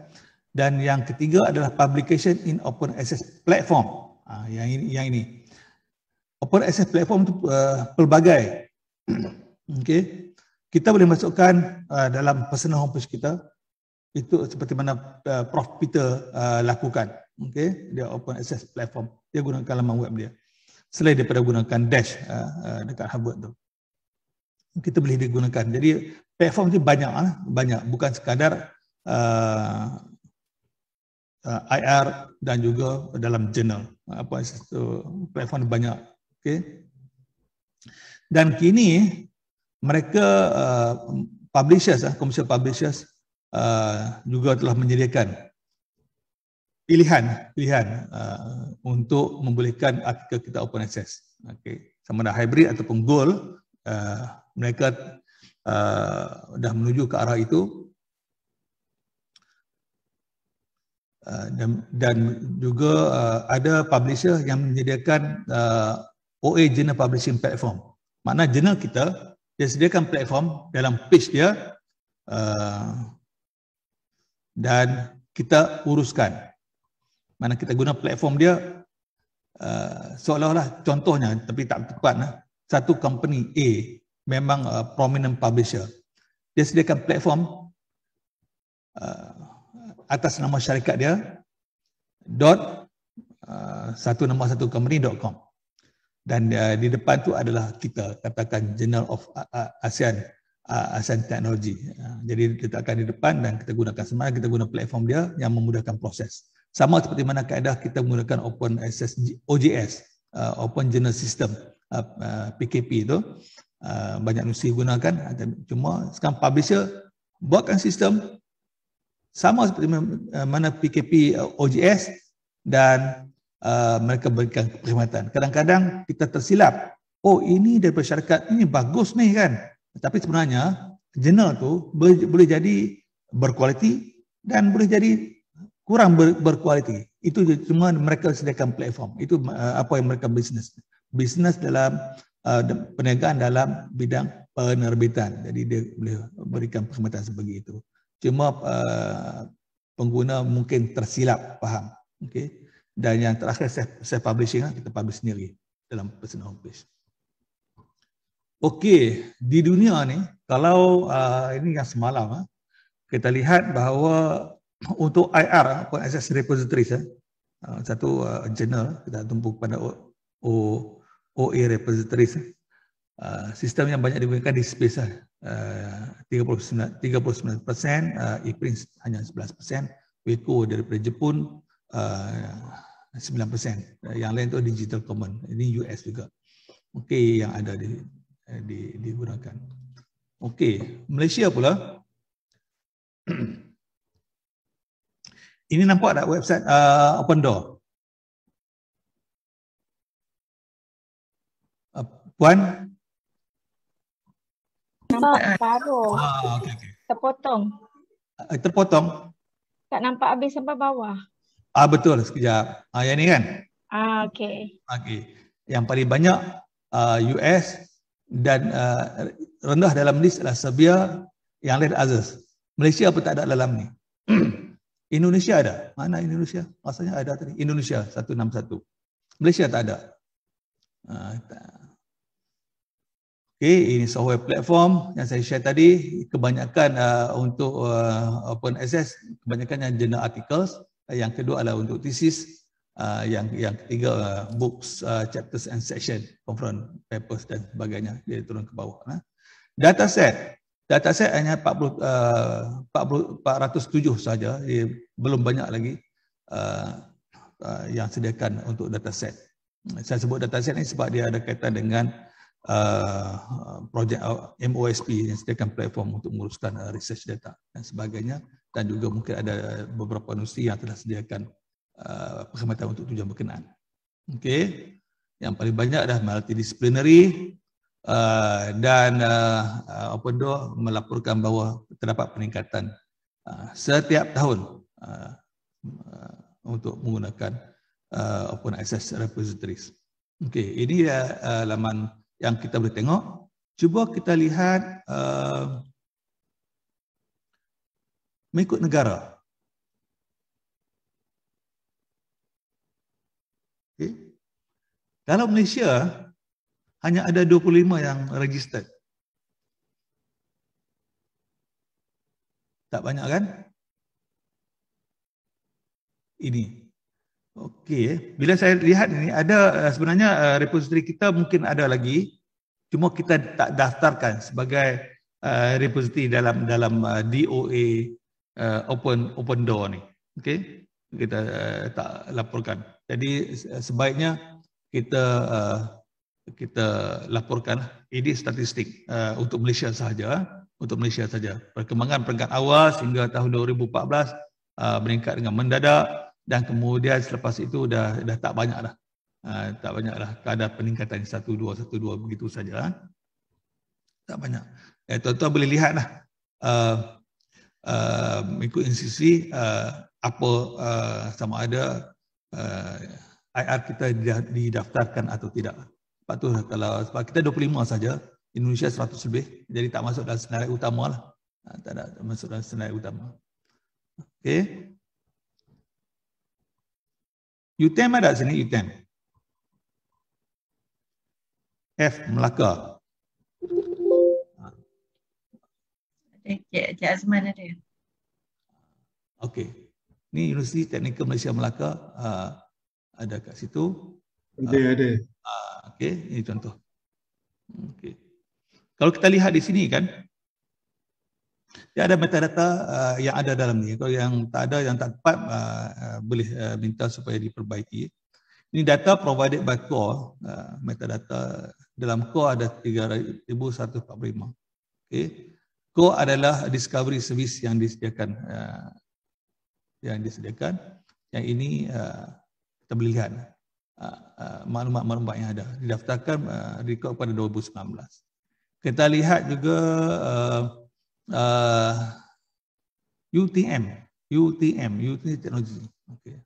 Dan yang ketiga adalah publication in open access platform. Yang ini. Open access platform tu pelbagai. Okay. Kita boleh masukkan dalam personal homepage kita. Itu seperti mana Prof. Peter lakukan. Okay. Dia open access platform. Dia gunakan laman web dia. Selain daripada gunakan dash dekat Harvard tu, kita boleh digunakan. Jadi platform tu banyak, bukan sekadar IR dan juga dalam jurnal. Platform banyak. Okay. Dan kini mereka publishers, commercial publishers juga telah menyediakan pilihan untuk membolehkan artikel kita open access. Okay. Sama ada hybrid ataupun gold, mereka dah menuju ke arah itu. Dan juga ada publisher yang menyediakan OA Journal Publishing Platform. Makna jurnal kita, dia sediakan platform dalam page dia dan kita uruskan. Mana kita guna platform dia seolah-olah contohnya, tapi tak tepat. Satu company A memang prominent publisher. Dia sediakan platform atas nama syarikat dia .1 dan di depan tu adalah kita katakan Journal of ASEAN Technology. Jadi diletakkan di depan dan kita gunakan, sebenarnya kita guna platform dia yang memudahkan proses. Sama seperti mana kaedah kita menggunakan Open Access OJS, Open Journal System, PKP itu. Banyak universiti gunakan, cuma sekarang publisher buatkan sistem sama seperti mana PKP OJS dan mereka berikan perkhidmatan. Kadang-kadang kita tersilap, oh ini daripada syarikat ini bagus nih kan, tapi sebenarnya jurnal tu boleh jadi berkualiti dan boleh jadi kurang berkualiti. Itu cuma mereka sediakan platform. Itu apa yang mereka bisnes dalam perniagaan dalam bidang penerbitan. Jadi dia boleh berikan perkhidmatan sebegitu. Cuma pengguna mungkin tersilap faham. Okay. Dan yang terakhir self publishing, kita publish sendiri dalam personal homepage. Okey, di dunia ni kalau ini yang semalam kita lihat bahawa untuk IR, Open Access Repositories, satu journal kita tumpu pada OA Repositories, sistem yang banyak digunakan di space 39%, ePrints hanya 11%, Weko daripada Jepun 9%. Yang lain tu Digital Commons, ini US juga. Okey, yang ada digunakan. Okey, Malaysia pula. Ini nampak tak website Open Door? Puan? Nampak baru. Okay. Terpotong. Terpotong? Tak nampak habis sampai bawah. Betul, sekejap. Yang ni kan? Okey. Okey. Yang paling banyak US dan rendah dalam list adalah Serbia, yang lain others. Malaysia pun tak ada dalam ni. Indonesia ada. Mana Indonesia? Rasanya ada tadi. Indonesia 161. Malaysia tak ada. Okey, ini software platform yang saya share tadi. Kebanyakan untuk open access, kebanyakan yang journal articles. Yang kedua adalah untuk thesis. Yang ketiga books, chapters and section, conference papers dan sebagainya. Dia turun ke bawah. Dataset hanya 407 saja. Belum banyak lagi yang sediakan untuk dataset. Saya sebut dataset ini sebab dia ada kaitan dengan projek MOSP yang sediakan platform untuk menguruskan research data dan sebagainya, dan juga mungkin ada beberapa universiti yang telah sediakan perkhidmatan untuk tujuan berkenaan. Okey, yang paling banyak adalah multidisciplinary dan Open Door melaporkan bahawa terdapat peningkatan setiap tahun untuk menggunakan Open Access Repositories. Okey, ini laman yang kita boleh tengok. Cuba kita lihat mengikut negara. Okay. Kalau Malaysia hanya ada 25 yang registered. Tak banyak kan? Ini. Okey, bila saya lihat ini ada sebenarnya repository kita mungkin ada lagi, cuma kita tak daftarkan sebagai repository dalam DOA Open Door ni. Okey, kita tak laporkan. Jadi sebaiknya kita kita laporkan. Ini statistik untuk Malaysia sahaja. Untuk Malaysia saja. Perkembangan peringkat awal sehingga tahun 2014 meningkat dengan mendadak, dan kemudian selepas itu dah tak banyak dah. Tak banyak dah. Kadar peningkatan 1-2 begitu saja. Tak banyak. Tuan-tuan boleh lihat lah. Mengikut institusi apa sama ada IR kita didaftarkan atau tidak. Sebab kita 25 saja, Indonesia 100 lebih, jadi tak masuk dalam senarai utama lah. Tak ada masuk dalam senarai utama. Okey. UTM ada sini, UTM. F, Melaka. Cik Azman ada. Okey. Ni Universiti Teknikal Malaysia Melaka, ada kat situ. Ada. Okey, ini contoh. Okey. Kalau kita lihat di sini kan, dia ada metadata yang ada dalam ni. Kalau yang tak ada, yang tak tepat, boleh minta supaya diperbaiki. Ini data provided by core. Metadata dalam core ada 3,145. Okay. Core adalah discovery service yang disediakan. Yang ini kita boleh lihat maklumat-maklumat yang ada. Didaftarkan rekod pada 2019. Kita lihat juga UTM teknologi. Okay.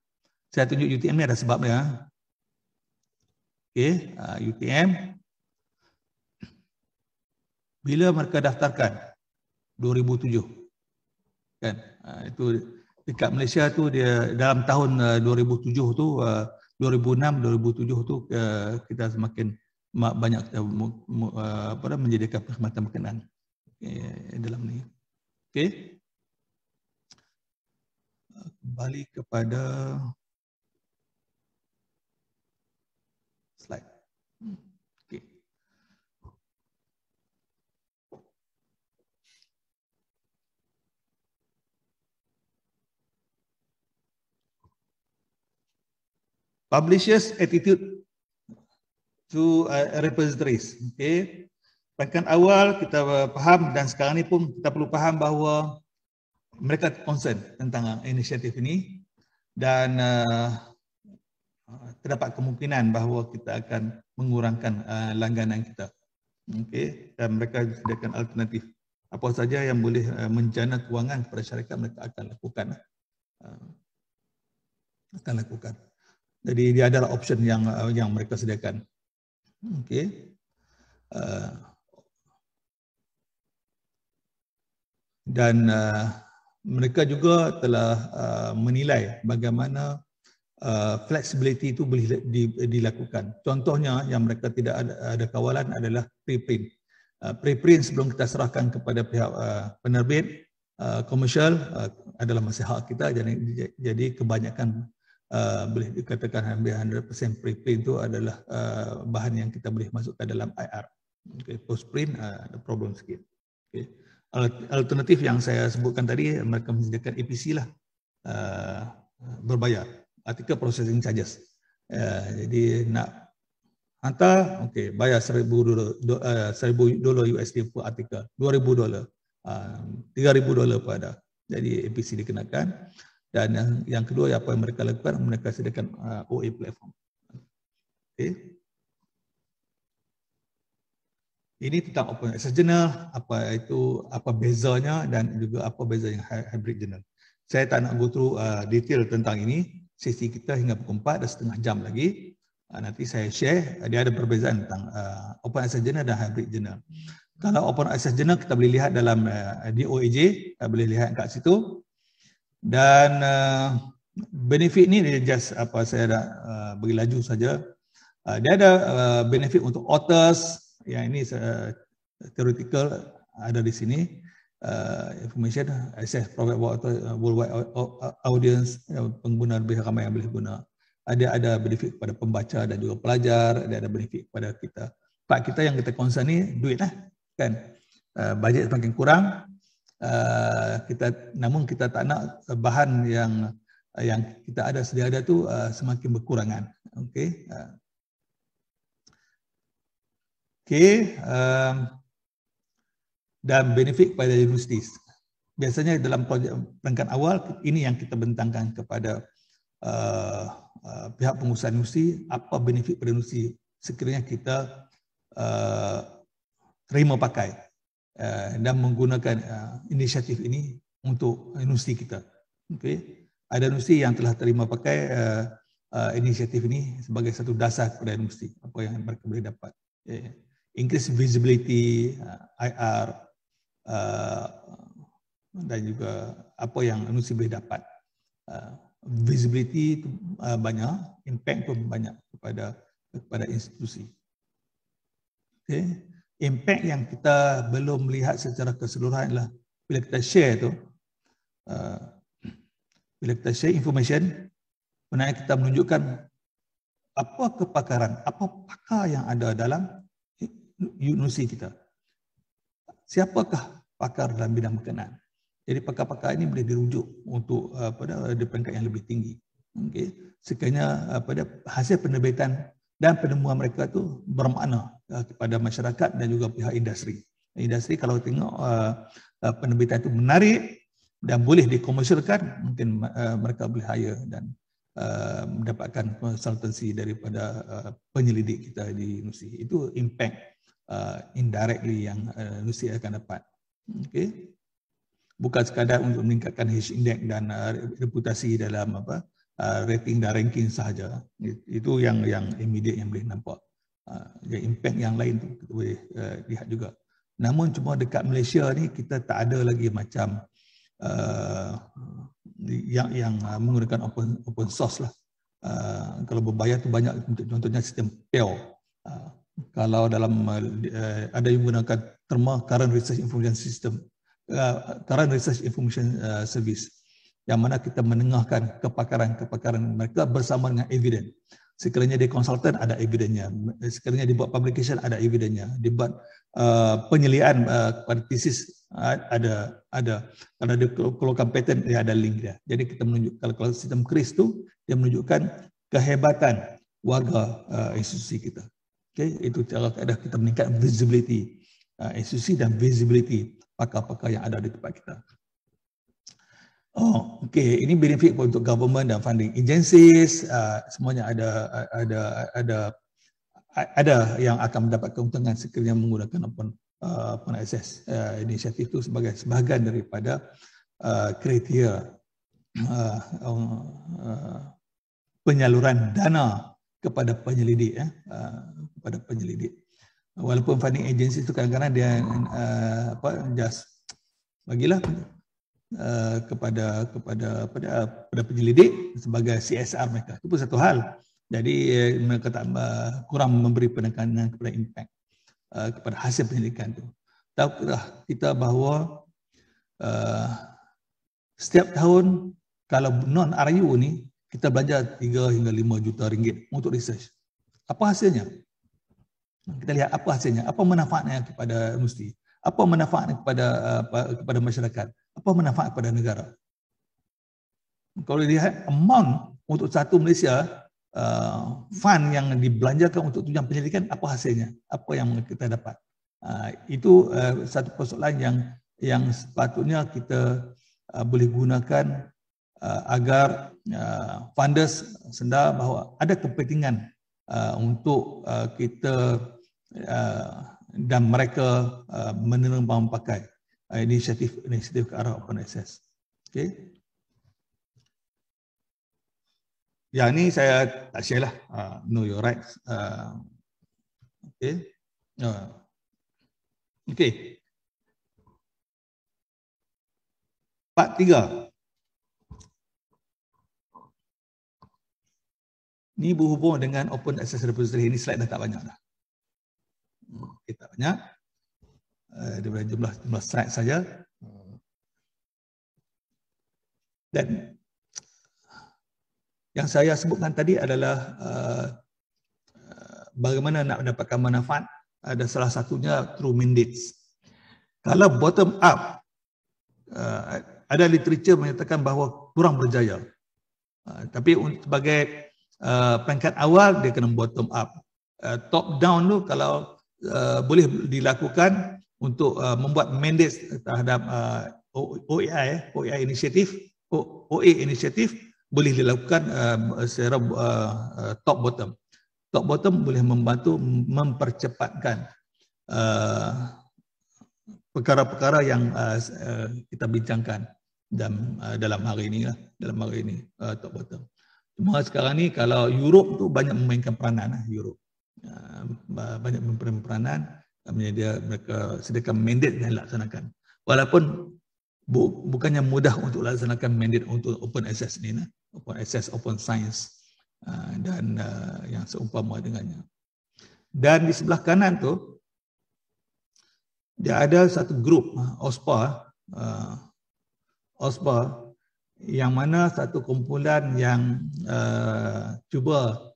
Saya tunjuk UTM ni ada sebab dia. Okay, UTM. Bila mereka daftarkan? 2007. Kan? Itu dekat Malaysia tu dia dalam tahun 2007 tu 2006-2007 tu kita semakin banyak menjadikan perkhidmatan berkenaan dalam ni. Okey. Kembali kepada slide. Okey. Publishers' attitude to repositories. Okay. Peringkat awal kita faham, dan sekarang ni pun kita perlu faham bahawa mereka concern tentang inisiatif ini, dan terdapat kemungkinan bahawa kita akan mengurangkan langganan kita. Okay. Dan mereka sediakan alternatif. Apa saja yang boleh menjana kewangan kepada syarikat, mereka akan lakukan. Jadi dia adalah option yang mereka sediakan. Okey. Dan mereka juga telah menilai bagaimana flexibility itu boleh dilakukan. Contohnya yang mereka tidak ada kawalan adalah preprint. Preprint sebelum kita serahkan kepada pihak penerbit komersial adalah masih hak kita, jadi kebanyakan boleh dikatakan hampir 100% preprint itu adalah bahan yang kita boleh masukkan dalam IR. Okay. Postprint ada problem sikit. Okay. Alternatif yang saya sebutkan tadi, mereka menyediakan APC lah, berbayar, artikel processing charges. Jadi nak hantar, okay, bayar $1,000 USD per artikel, $2,000, $3,000 pada. Jadi APC dikenakan. Dan yang kedua, apa yang mereka lakukan, mereka sediakan OA platform. Okay. Ini tentang Open Access Journal, apa bezanya, dan juga apa beza yang hybrid journal. Saya tak nak go through detail tentang ini. Sesi kita hingga pukul 4, dah setengah jam lagi. Nanti saya share, dia ada perbezaan tentang Open Access Journal dan hybrid journal. Kalau Open Access Journal kita boleh lihat dalam DOAJ, kita boleh lihat kat situ. Dan benefit ni dia just saya dah bagi laju saja. Dia ada benefit untuk authors, yang ini theoretical ada di sini. Information access provide worldwide audience, pengguna lebih ramai yang boleh guna. Ada benefit kepada pembaca dan juga pelajar, ada benefit kepada kita. Part kita yang kita concern ni duit lah, kan. Bajet semakin kurang. Namun kita tak nak bahan yang kita ada sedia ada tu semakin berkurangan. Okey. Okey, dan benefit kepada universiti. Biasanya dalam projek peringkat awal, ini yang kita bentangkan kepada pihak pengusaha universiti, apa benefit pada universiti sekiranya kita terima pakai dan menggunakan inisiatif ini untuk universiti kita. Okay. Ada universiti yang telah terima pakai inisiatif ini sebagai satu dasar kepada universiti, apa yang mereka boleh dapat. Increase visibility, IR, dan juga apa yang universiti boleh dapat. Visibility itu banyak, impact itu banyak kepada institusi. Okay. Impact yang kita belum melihat secara keseluruhan adalah bila kita share tu, bila kita share information, sebenarnya kita menunjukkan apa kepakaran, apa pakar yang ada dalam universiti kita. Siapakah pakar dalam bidang berkenaan? Jadi pakar-pakar ini boleh dirujuk untuk pada peringkat yang lebih tinggi. Okay. Sekiranya pada hasil penerbitan dan penemuan mereka tu bermakna kepada masyarakat dan juga pihak industri. Industri kalau tengok penerbitan itu menarik dan boleh dikomersialkan, mungkin mereka boleh hire dan mendapatkan konsultansi daripada penyelidik kita di universiti. Itu impact indirectly yang universiti akan dapat. Okay. Bukan sekadar untuk meningkatkan H-index dan reputasi dalam rating dan ranking sahaja. Itu yang immediate yang boleh nampak. Jadi impact yang lain tu kita boleh lihat juga. Namun cuma dekat Malaysia ni kita tak ada lagi macam yang menggunakan open source lah. Kalau berbayar tu banyak, contohnya sistem PEO. Kalau dalam ada yang menggunakan terma Current Research Information System, Current Research Information Service, yang mana kita menengahkan kepakaran mereka bersama dengan evidence. Sekiranya dia konsultan, ada evidennya. Sekiranya dibuat publication, ada evidennya. Dibuat penyeliaan pada tesis, ada. Kalau dia keluarkan patent, dia ada link dia. Jadi kita menunjuk, kalau sistem CRIS tu, dia menunjukkan kehebatan warga institusi kita. Okay, itu cara kita meningkatkan visibility institusi dan visibility pakar-pakar yang ada di tempat kita. Oh, okay. Ini benefit untuk government dan funding agencies. Semuanya ada yang akan mendapat keuntungan sekiranya menggunakan open access inisiatif itu sebagai sebahagian daripada kriteria penyaluran dana kepada penyelidik. Kepada penyelidik. Walaupun funding agency itu kadang-kadang dia just bagilah kepada penyelidik sebagai CSR mereka. Itu pun satu hal. Jadi mereka tak kurang memberi penekanan kepada impact kepada hasil penyelidikan itu. Tahukah kita bahawa setiap tahun kalau non-RU ni kita belanja 3 hingga 5 juta ringgit untuk research. Apa hasilnya? Kita lihat apa hasilnya, apa manfaatnya kepada universiti, apa manfaatnya kepada masyarakat, apa manfaat kepada negara. Kalau lihat amount untuk satu Malaysia, fund yang dibelanjakan untuk tujuan penyelidikan, apa hasilnya, apa yang kita dapat. Itu satu persoalan yang sepatutnya kita boleh gunakan agar funders sedar bahawa ada kepentingan untuk kita dan mereka menerima memakai inisiatif ke arah open access. Okay. Yang ni saya tak share lah, know your rights. Okay. Okay. Part 3. Ini berhubung dengan open access repository. Ini slide dah tak banyak dah. Okay, tak banyak. Daripada jumlah slide saja. Dan yang saya sebutkan tadi adalah bagaimana nak mendapatkan manfaat. Ada salah satunya through mandates. Kalau bottom up, ada literature menyatakan bahawa kurang berjaya. Tapi sebagai peringkat awal dia kena bottom up. Top down tu kalau boleh dilakukan untuk membuat mandate terhadap OA inisiatif, boleh dilakukan secara top bottom. Top bottom boleh membantu mempercepatkan perkara-perkara yang kita bincangkan dalam hari ini lah, top bottom. Cuma sekarang ni kalau Europe tu banyak memainkan peranan Europe. Banyak memainkan peranan, mereka sediakan mandate dan laksanakan. Walaupun bukannya mudah untuk laksanakan mandate untuk open access ni lah, open access, open science dan yang seumpama dengannya. Dan di sebelah kanan tu dia ada satu grup OSPA yang mana satu kumpulan yang cuba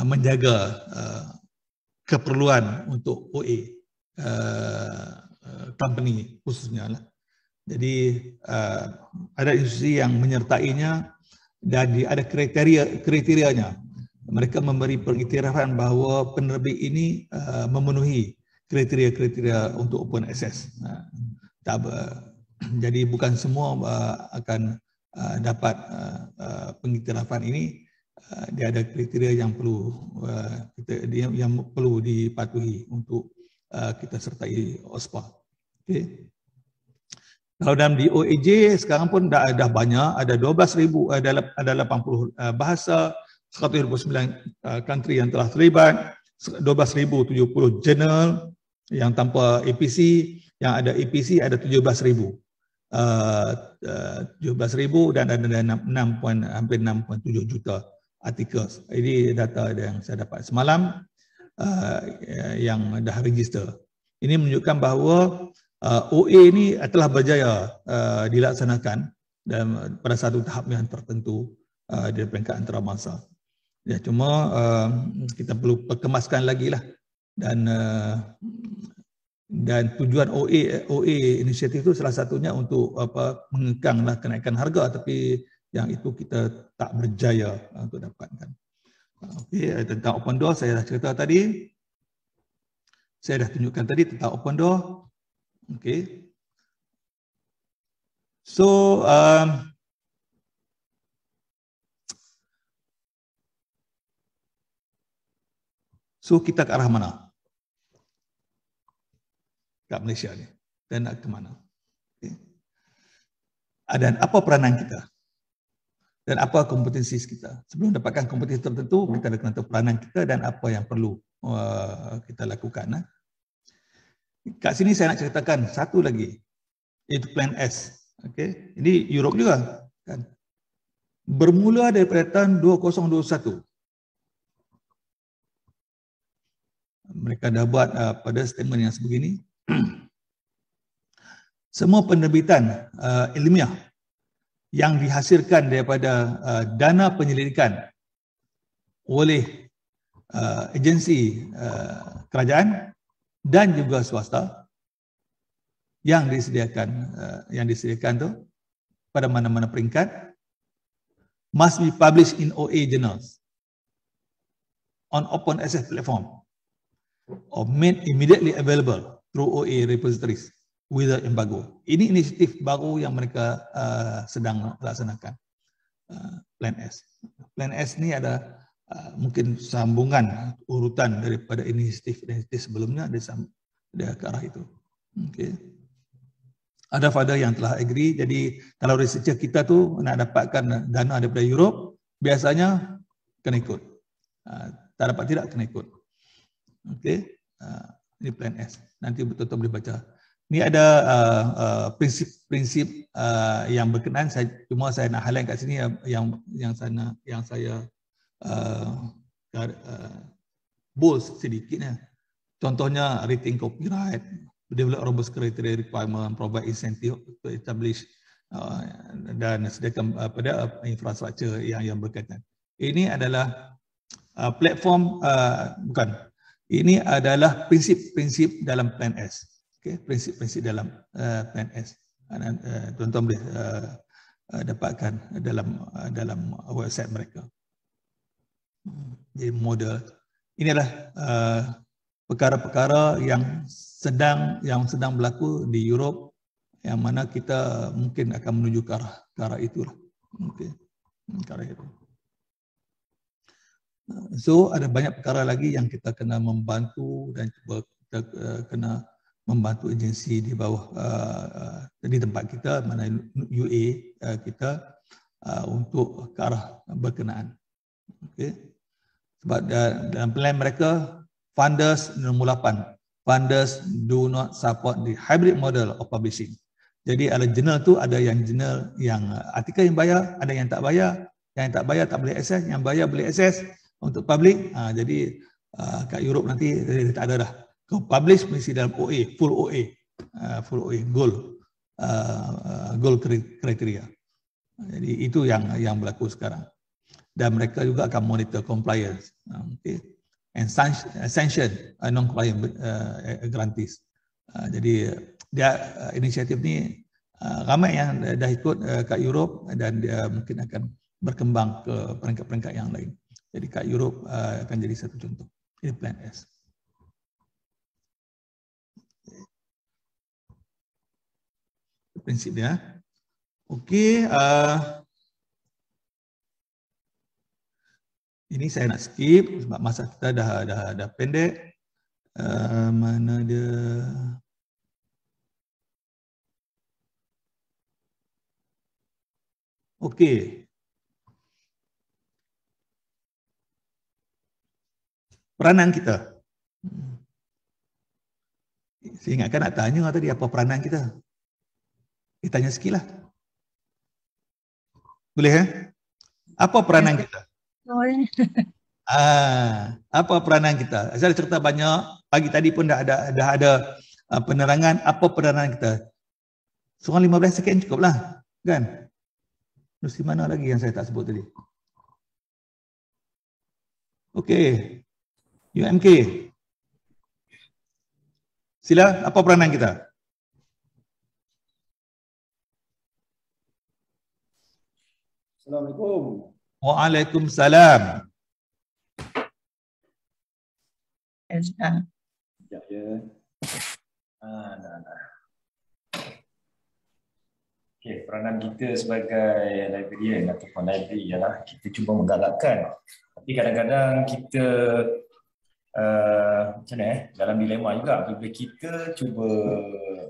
menjaga keperluan untuk OA company khususnya lah. Jadi ada institusi yang menyertainya dan ada kriterianya. Mereka memberi pengiktirafan bahawa penerbit ini memenuhi kriteria-kriteria untuk open access. Jadi bukan semua akan dapat pengiktirafan ini. Dia ada kriteria yang perlu dipatuhi untuk kita sertai OSPA. Okay. Kalau dalam di OAJ sekarang pun dah banyak, ada 12,000, ada 80 bahasa, 129 country yang telah terlibat, 12,070 jurnal yang tanpa APC, yang ada APC ada 17,000. 17,000 dan ada hampir 6.7 juta artikel. Ini data yang saya dapat semalam yang dah register. Ini menunjukkan bahawa OA ini telah berjaya dilaksanakan dan pada satu tahap yang tertentu di peringkat antarabangsa. Ya, cuma kita perlu perkemaskan lagi lah, dan tujuan OA inisiatif itu salah satunya untuk mengekanglah kenaikan harga, tapi yang itu kita tak berjaya untuk dapatkan. Okey, tentang open door saya dah cerita tadi. Saya dah tunjukkan tadi tentang open door. Okey. So kita ke arah mana? Kat Malaysia ni. Dan nak ke mana? Okay. Dan apa peranan kita? Dan apa kompetensi kita? Sebelum dapatkan kompetensi tertentu, kita ada kena tahu peranan kita dan apa yang perlu kita lakukan. Kat sini saya nak ceritakan satu lagi, iaitu Plan S. Okay. Ini Europe juga. Kan? Bermula daripada tahun 2021. Mereka dah buat pada statement yang sebegini. Semua penerbitan ilmiah yang dihasilkan daripada dana penyelidikan oleh agensi kerajaan dan juga swasta yang disediakan tu pada mana-mana peringkat must be published in OA journals on open access platform or made immediately available through OA repositories without embargo. Ini inisiatif baru yang mereka sedang laksanakan. Plan S. Plan S ni ada mungkin sambungan urutan daripada inisiatif sebelumnya, dia ke arah itu. Okay. Ada fada yang telah agree. Jadi kalau researcher kita tu nak dapatkan dana daripada Europe, biasanya kena ikut. Tak dapat tidak kena ikut. Okey, ini Plan S. Nanti betul-betul boleh baca. Ini ada prinsip-prinsip yang berkenaan. Cuma saya nak highlight kat sini yang saya bold sedikitnya. Contohnya rating copyright, develop robust criteria requirement, provide incentive to establish dan sediakan pada infrastruktur yang berkaitan. Ini adalah platform ini adalah prinsip-prinsip dalam Plan S. Okay, prinsip-prinsip dalam Plan S. Tuan-tuan boleh dapatkan dalam website mereka. Jadi model inilah perkara-perkara yang sedang berlaku di Europe, yang mana kita mungkin akan menuju ke arah itulah. Okey. Ke arah itu. So ada banyak perkara lagi yang kita kena membantu dan cuba kita kena membantu agensi di bawah di tempat kita, mana UA kita untuk ke arah berkenaan. Okey. Sebab dalam plan mereka, funders nombor 8, funders do not support the hybrid model of publishing. Jadi ada jurnal tu, ada yang jurnal yang artikel yang bayar, ada yang tak bayar. Yang tak bayar tak boleh akses, yang bayar boleh akses untuk public. Jadi kat Europe nanti tak ada dah. Kau publish mesti dalam OA, full OA, gold kriteria. Jadi itu yang berlaku sekarang. Dan mereka juga akan monitor compliance. Okay. And sanction non-compliant grantees. Jadi dia inisiatif ni ramai yang dah ikut kat Europe dan dia mungkin akan berkembang ke peringkat-peringkat yang lain. Jadi kat Europe akan jadi satu contoh. Ini Plan S. Prinsip dia. Okey. Ini saya nak skip sebab masa kita dah pendek. Mana dia? Okey. Peranan kita. Saya ingatkan nak tanya tadi apa peranan kita. Kita tanya sikit lah. Boleh Apa peranan kita? Apa peranan kita? Saya cerita banyak. Pagi tadi pun dah ada penerangan apa peranan kita. Seorang 15 second cukup lah. Kan? Terus di mana lagi yang saya tak sebut tadi? Okey. UMK. Sila, apa peranan kita? Assalamualaikum. Waalaikumsalam. Ya. Okey, peranan kita sebagai librarian ataupun library ialah kita cuba menggalakkan. Tapi kadang-kadang kita macam mana dalam dilema juga apabila kita cuba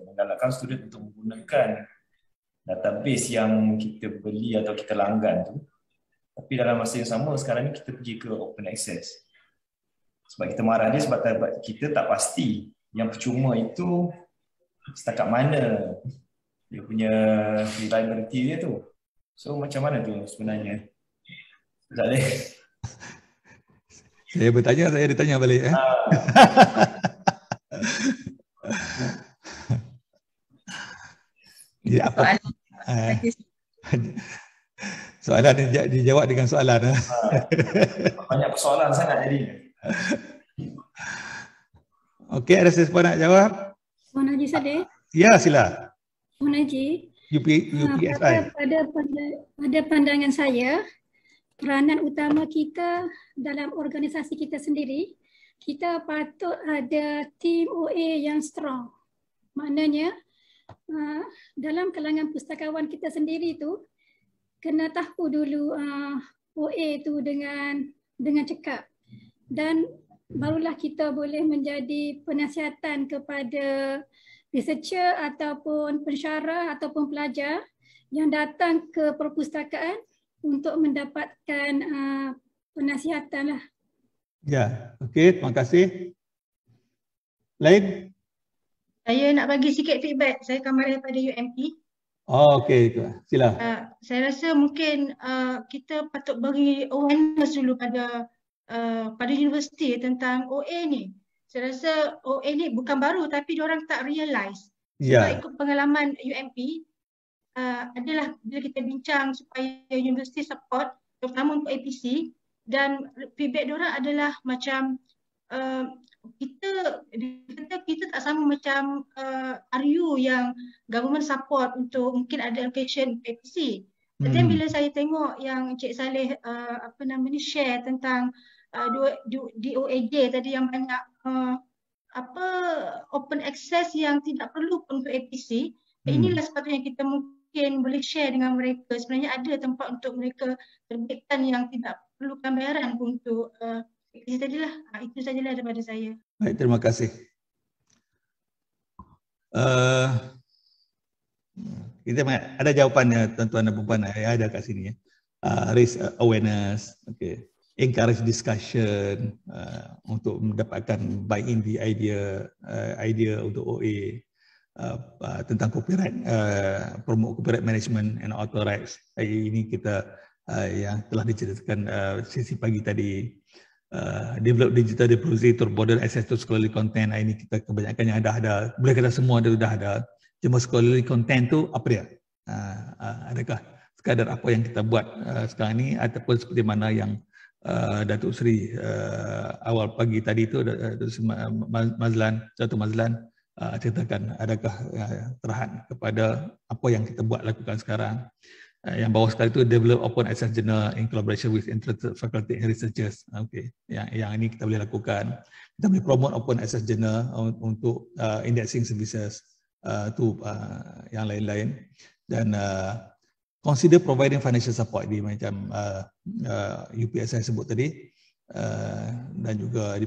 menggalakkan student untuk menggunakan database yang kita beli atau kita langgan tu, tapi dalam masa yang sama sekarang ni kita pergi ke open access. Sebab kita marah dia sebab kita tak pasti yang percuma itu setakat mana dia punya reliability dia tu. So macam mana tu sebenarnya? Zalih. Saya bertanya, saya ditanya balik. Ya, apa? Soalan dijawab dengan soalan. Banyak persoalan sangat jadi. Okey, ada sesiapa nak jawab? Puan Haji Sadeh? Ya, sila. Puan Haji, UPSI. pada pandangan saya, peranan utama kita dalam organisasi kita sendiri, kita patut ada tim OA yang strong. Maknanya, dalam kalangan pustakawan kita sendiri tu, kena tahu dulu OA tu dengan cekap. Dan barulah kita boleh menjadi penasihatan kepada researcher ataupun pensyarah ataupun pelajar yang datang ke perpustakaan untuk mendapatkan penasihatan lah. Ya, okey, terima kasih. Lain? Saya nak bagi sikit feedback. Saya Kamar daripada UMP. Oh, okey, sila. Saya rasa mungkin kita patut beri awareness dulu pada universiti tentang OA ni. Saya rasa OA ni bukan baru tapi diorang tak realise. Sebab ikut pengalaman UMP, adalah bila kita bincang supaya universiti support, terutama untuk APC, dan feedback diorang adalah macam kita tak sama macam RU yang government support untuk mungkin ada allocation APC. Tapi bila saya tengok yang Encik Saleh share tentang DOAJ tadi yang banyak open access yang tidak perlu untuk APC. Inilah sepatutnya kita mungkin boleh share dengan mereka. Sebenarnya ada tempat untuk mereka terbitkan yang tidak perlukan bayaran untuk APC tadilah. Itu sajalah daripada saya. Baik, terima kasih. Kita ada jawapannya tuan-tuan dan puan ada kat sini ya. Raise awareness, okay. Encourage discussion untuk mendapatkan buy-in the idea untuk OA tentang copyright, promote copyright management and author rights. Ini kita yang telah diceritakan sesi pagi tadi. Develop digital repository border access to scholarly content. Ini kita kebanyakan yang dah ada, boleh kata semua dah ada. Cuma scholarly content tu apa dia? Adakah sekadar apa yang kita buat sekarang ni ataupun seperti mana yang Datuk Seri awal pagi tadi tu Mazlan ceritakan, adakah terahan kepada apa yang kita buat lakukan sekarang. Yang bawah sekali itu develop open access journal in collaboration with interested faculty and researchers. Okay, yang ini kita boleh lakukan. Kita boleh promote open access journal untuk indexing services tu yang lain-lain, dan consider providing financial support di macam UPS saya sebut tadi, dan juga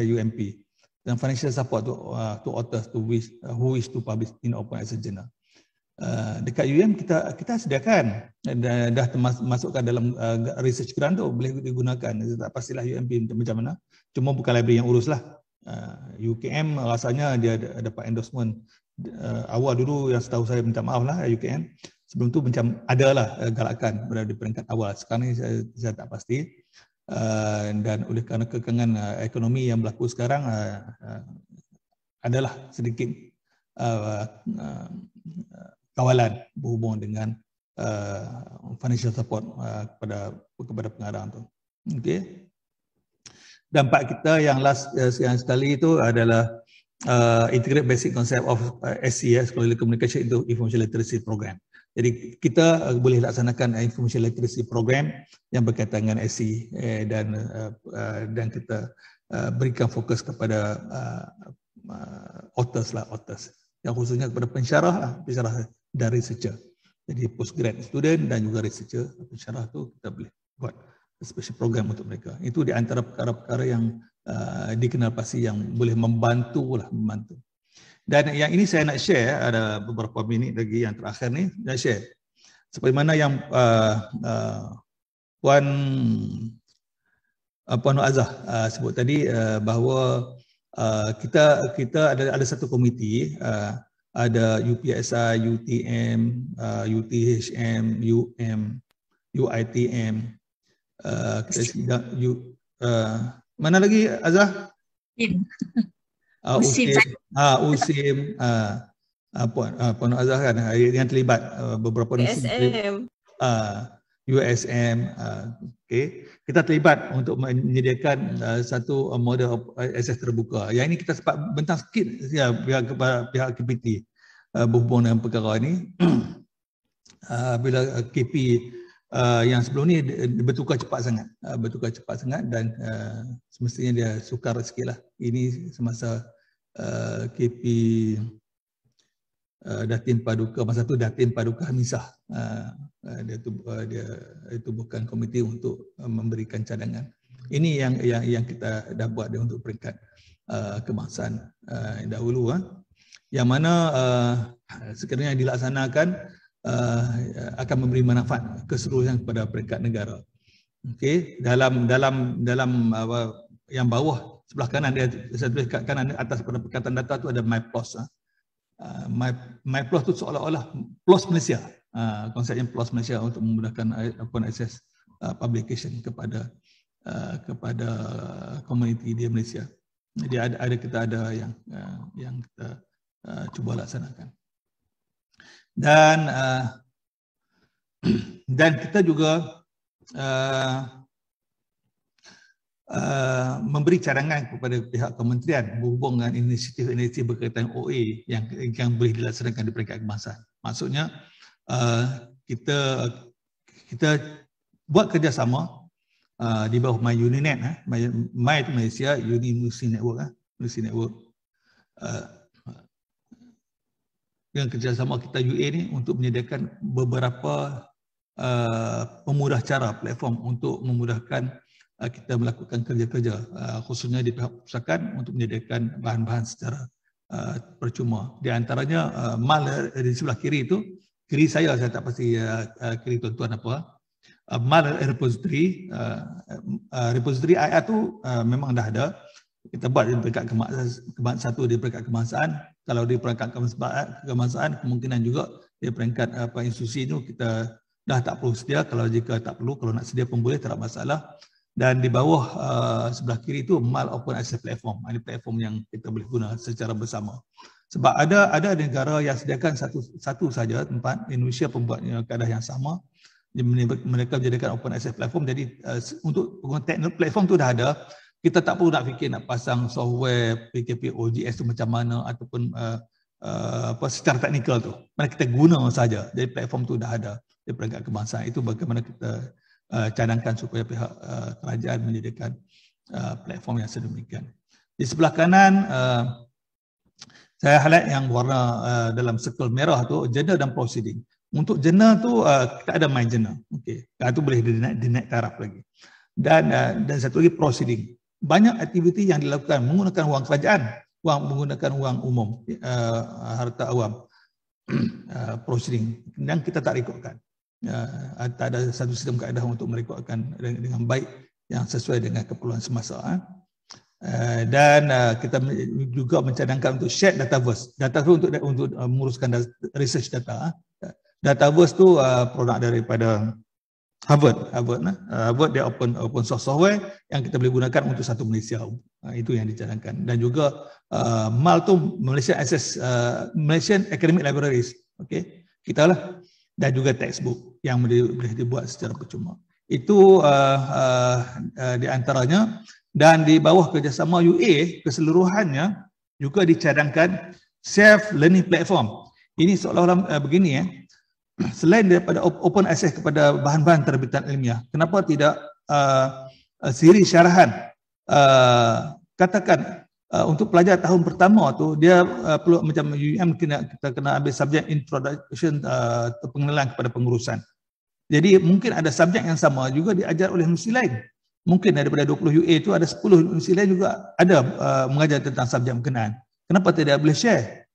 UMP, dan financial support to authors who wish to publish in open access journal. Dekat UM kita sediakan dan dah termasukkan dalam research grant tu, boleh digunakan. Tak pastilah UMP macam mana, cuma bukan library yang uruslah. UKM rasanya dia dapat endorsement awal dulu, yang setahu saya, minta maaf lah UKM, sebelum tu macam adalah galakan berada di peringkat awal. Sekarang ni saya tak pasti, dan oleh kerana kekangan ekonomi yang berlaku sekarang adalah sedikit kawalan berhubung dengan financial support kepada pengarang tu. Okey. Dampak kita yang last yang sekali itu adalah integrate basic concept of SC, Scholarly Communication into Information Literacy Program. Jadi kita boleh laksanakan Information Literacy Program yang berkaitan dengan SC, dan kita berikan fokus kepada authors yang khususnya kepada pensyarah dan researcher. Jadi postgrad student dan juga researcher, pensyarah tu kita boleh buat special program untuk mereka. Itu di antara perkara-perkara yang dikenal pasti yang boleh membantu. Dan yang ini saya nak share, ada beberapa minit lagi yang terakhir ni nak share. Seperti mana yang Puan Nur Azah sebut tadi, bahawa kita ada satu komiti, ada UPSI, UTM, UTHM, UM, UITM, mana lagi Azah? USIM, Puan Azah kan yang terlibat beberapa USM, okay. Kita terlibat untuk menyediakan satu model akses terbuka. Yang ini kita sempat bentang sikit ya pihak KPT berhubung dengan perkara ini. Bila KP yang sebelum ni bertukar cepat sangat, dan semestinya dia sukar sikitlah. Ini semasa KP Datin Paduka, masa tu Datin Paduka Hamisah, dia tubuhkan komiti untuk memberikan cadangan. Ini yang kita dah buat dia untuk peringkat kebangsaan dahulu, yang mana sekiranya dilaksanakan akan memberi manfaat keseluruhan kepada peringkat negara. Okey, dalam yang bawah sebelah kanan dia, saya tulis kat kanan atas pada perkataan data tu ada MyPLOS. MyPLOS tu seolah-olah PLOS Malaysia. Konsepnya PLOS Malaysia untuk memudahkan open access publication kepada komuniti di Malaysia. Jadi kita ada yang kita cuba laksanakan. Dan kita juga memberi cadangan kepada pihak kementerian berhubung dengan inisiatif berkaitan OA yang boleh dilaksanakan di peringkat kebangsaan. Maksudnya kita buat kerjasama di bawah MyUniNet. My itu Malaysia, Uni Muslim Network. Muslim Network. Dengan kerjasama kita UA ni untuk menyediakan beberapa pemudah cara platform untuk memudahkan kita melakukan kerja-kerja khususnya di pihak perpustakaan untuk menyediakan bahan-bahan secara percuma. Di antaranya MAL di sebelah kiri itu, kiri saya tak pasti kiri tuan-tuan apa. MAL repository, repository IA tu memang dah ada. Kita buat di peringkat kebangsaan satu di peringkat kebangsaan. Kalau di peringkat kebangsaan kemungkinan juga di peringkat institusi itu kita dah tak perlu sedia. Kalau jika tak perlu, kalau nak sedia pun boleh, tak ada masalah. Dan di bawah sebelah kiri itu MAL Open Access Platform. Ini platform yang kita boleh guna secara bersama. Sebab ada negara yang sediakan satu saja tempat. Indonesia pun buat keadaan yang sama. Mereka menjadikan Open Access Platform. Jadi untuk teknologi platform tu dah ada. Kita tak perlu nak fikir nak pasang software PKP OGS tu macam mana ataupun secara teknikal tu. Mana kita guna saja. Jadi platform tu dah ada di peringkat kebangsaan. Itu bagaimana kita cadangkan supaya pihak kerajaan menyediakan platform yang sedemikian. Di sebelah kanan saya highlight yang warna dalam circle merah tu journal dan proceeding. Untuk journal tu kita ada my journal. Okey. Itu boleh dinaik taraf lagi. Dan satu lagi proceeding. Banyak aktiviti yang dilakukan menggunakan wang kerajaan, menggunakan wang umum, harta awam, proceeding, dan kita tak rekodkan. Tak ada satu sistem kaedah untuk merekodkan dengan baik yang sesuai dengan keperluan semasa. Dan kita juga mencadangkan untuk share dataverse. Dataverse untuk menguruskan research data. Dataverse tu produk daripada Harvard dia open source software yang kita boleh gunakan untuk satu Malaysia. Itu yang dicadangkan. Dan juga MAL tu Malaysian Access Malaysian Academic Libraries. Okey, kita lah. Dan juga textbook yang boleh dibuat secara percuma. Itu di antaranya. Dan di bawah kerjasama UA keseluruhannya juga dicadangkan self learning platform. Ini seolah-olah begini selain daripada open access kepada bahan-bahan terbitan ilmiah, kenapa tidak siri syarahan? Katakan untuk pelajar tahun pertama tu dia perlu macam UM kita kena ambil subjek introduction pengenalan kepada pengurusan. Jadi mungkin ada subjek yang sama juga diajar oleh universiti lain. Mungkin daripada 20 UA itu ada 10 universiti lain juga ada mengajar tentang subjek berkenaan. Kenapa tidak boleh share?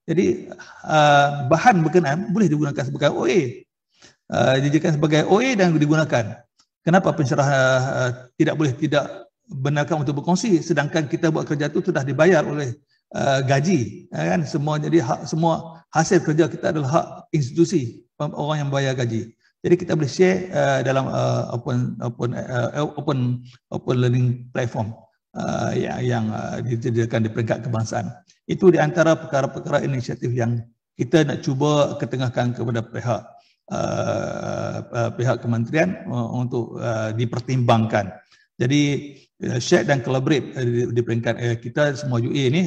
Jadi bahan berkenaan boleh digunakan sebagai OA. Dijadikan sebagai OA dan digunakan. Kenapa pensyarah tidak boleh tidak benarkan untuk berkongsi sedangkan kita buat kerja itu sudah dibayar oleh gaji, kan? Semua jadi hak, semua hasil kerja kita adalah hak institusi orang yang bayar gaji. Jadi kita boleh share dalam open learning platform yang disediakan di peringkat kebangsaan. Itu di antara perkara-perkara inisiatif yang kita nak cuba ketengahkan kepada pihak kementerian untuk dipertimbangkan. Jadi share dan collaborate di peringkat kita semua UA ni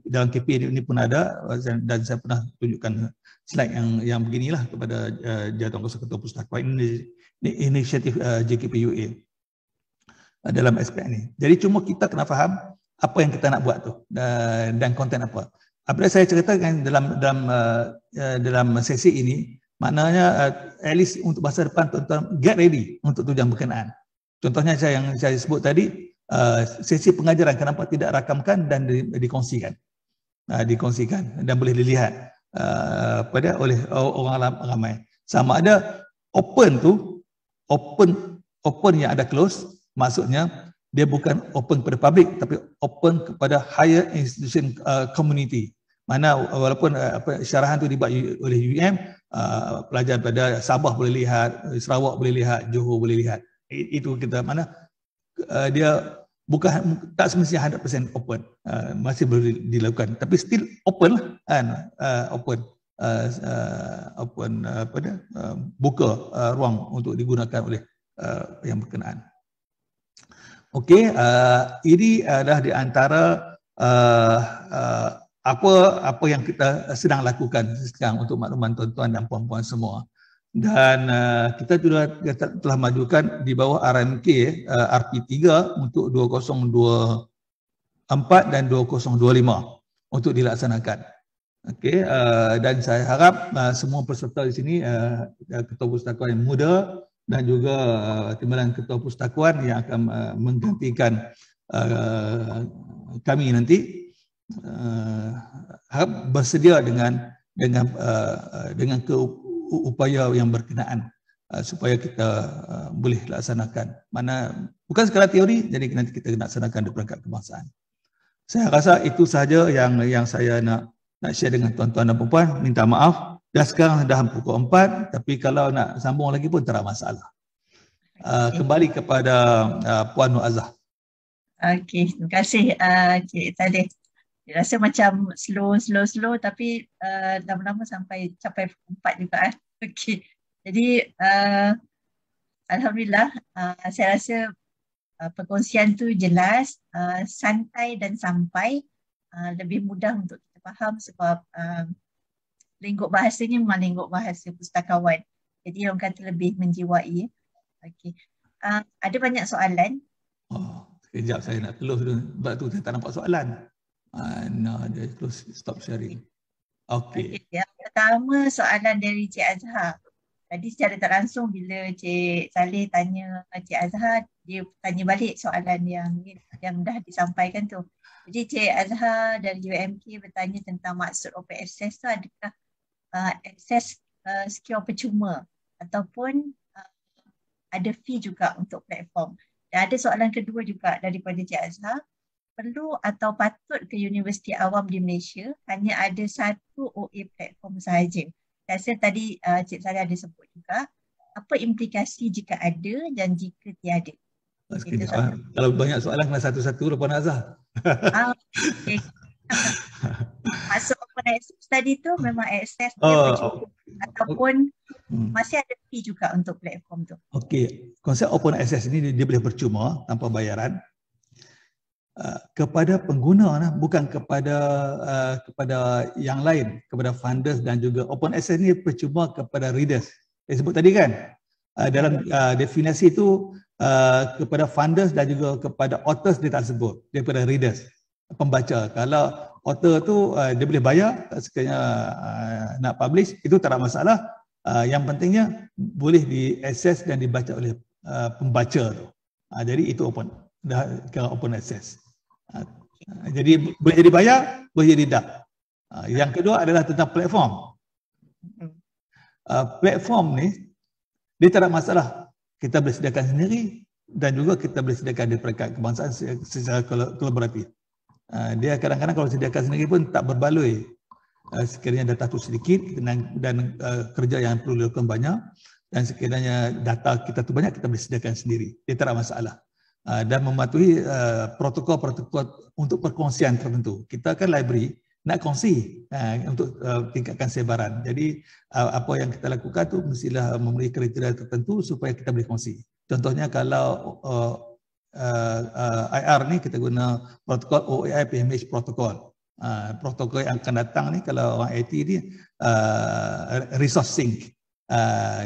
dalam KP ini pun ada dan saya pernah tunjukkan slide yang beginilah kepada Jawatan Kuasa Ketua Pustakaan ini inisiatif JKP UA dalam aspek ini. Jadi cuma kita kena faham apa yang kita nak buat tu dan konten apa. Apabila saya ceritakan dalam sesi ini, maknanya at least untuk masa depan tuan-tuan get ready untuk tujuan berkenaan. Contohnya yang saya sebut tadi, sesi pengajaran kenapa tidak rakamkan dan dikongsikan. Dikongsikan dan boleh dilihat oleh orang ramai. Sama ada open tu, open yang ada close, maksudnya dia bukan open kepada public tapi open kepada higher institution community. Mana walaupun syarahan tu dibuat oleh UM, pelajar pada Sabah boleh lihat, Sarawak boleh lihat, Johor boleh lihat. Itu kita mana dia bukan tak semestinya 100% open, masih boleh dilakukan tapi still open kan, open buka ruang untuk digunakan oleh yang berkenaan. Okey, ini adalah di antara apa yang kita sedang lakukan sekarang untuk makluman tuan-tuan dan puan-puan semua. dan kita telah majukan di bawah RMK RP3 untuk 2024 dan 2025 untuk dilaksanakan. Okey, dan saya harap semua peserta di sini ketua pustakawan yang muda dan juga timbalan ketua pustakawan yang akan menggantikan kami nanti harap bersedia dengan upaya yang berkenaan supaya kita boleh laksanakan. Mana bukan sekadar teori, jadi nanti kita laksanakan di peringkat kebangsaan. Saya rasa itu sahaja yang saya nak share dengan tuan-tuan dan puan-puan. Minta maaf, dah sekarang dah pukul 4, tapi kalau nak sambung lagi pun tak ada masalah. Kembali kepada Puan Nur Azah. Okey, terima kasih Cik Saleh. Rasa macam slow tapi lama-lama capai 4 juga. Okey. Jadi alhamdulillah saya rasa perkongsian tu jelas, santai dan sampai, lebih mudah untuk kita faham sebab lingkup bahasanya memang lingkup bahasa pustakawan. Jadi orang kata lebih menjiwai. Okey. Ada banyak soalan. Sekejap saya nak close dulu. Sebab tu saya tak nampak soalan. Dia close, stop sharing. Okey. Yang pertama soalan dari Cik Azhar. Tadi secara tak langsung bila Cik Saleh tanya Cik Azhar, dia tanya balik soalan yang dah disampaikan tu. Jadi Cik Azhar dari UMK bertanya tentang maksud open access tu, adakah akses secure percuma ataupun ada fee juga untuk platform. Dan ada soalan kedua juga daripada Cik Azhar, perlu atau patut ke Universiti Awam di Malaysia hanya ada satu OA platform sahaja? Saya rasa tadi Cik Saleh ada sebut juga, apa implikasi jika ada dan jika tiada? Kalau banyak soalan kena satu-satu Puan Azhar. Okay. Maksud open access tadi tu memang akses dia percuma ataupun masih ada fee juga untuk platform tu. Okey, konsep open access ini dia boleh percuma tanpa bayaran kepada pengguna, bukan kepada yang lain, kepada funders, dan juga open access ini percuma kepada readers. Saya sebut tadi kan, dalam definisi itu kepada funders dan juga kepada authors dia tak sebut, dia kepada readers, pembaca. Kalau author tu dia boleh bayar sekiranya nak publish, itu tak ada masalah. Yang pentingnya boleh diakses dan dibaca oleh pembaca tu. Jadi itu open access. Jadi boleh jadi bayar, boleh jadi tak. Yang kedua adalah tentang platform. Platform ni dia tak ada masalah. Kita boleh sediakan sendiri dan juga kita boleh sediakan di peringkat kebangsaan secara kolaboratif. Dia kadang-kadang kalau sediakan sendiri pun tak berbaloi. Sekiranya data tu sedikit dan kerja yang perlu dilakukan banyak, dan sekiranya data kita tu banyak, kita boleh sediakan sendiri. Dia tak ada masalah. Dan mematuhi protokol-protokol untuk perkongsian tertentu. Kita kan library nak kongsi untuk tingkatkan sebaran. Jadi apa yang kita lakukan tu mestilah memenuhi kriteria tertentu supaya kita boleh kongsi. Contohnya kalau IR ni kita guna protokol OAI PMH protokol. Protokol yang akan datang ni kalau orang IT ni resource sync,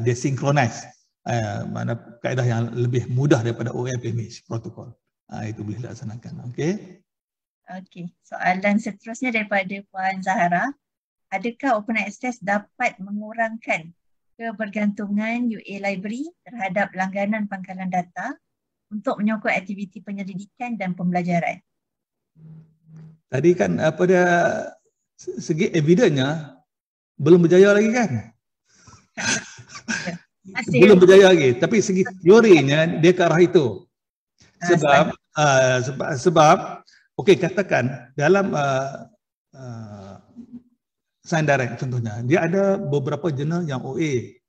dia synchronize, mana kaedah yang lebih mudah daripada OAI PMH protokol. Itu boleh dilaksanakan. Okey. Okey, soalan seterusnya daripada Puan Zahara. Adakah open access dapat mengurangkan kebergantungan UA Library terhadap langganan pangkalan data untuk menyokong aktiviti penyelidikan dan pembelajaran? Tadi kan pada segi evidennya belum berjaya lagi kan? Belum berjaya lagi, tapi segi teorinya dia ke arah itu. Sebab okey, katakan dalam Sign Direct contohnya, dia ada beberapa jurnal yang OA.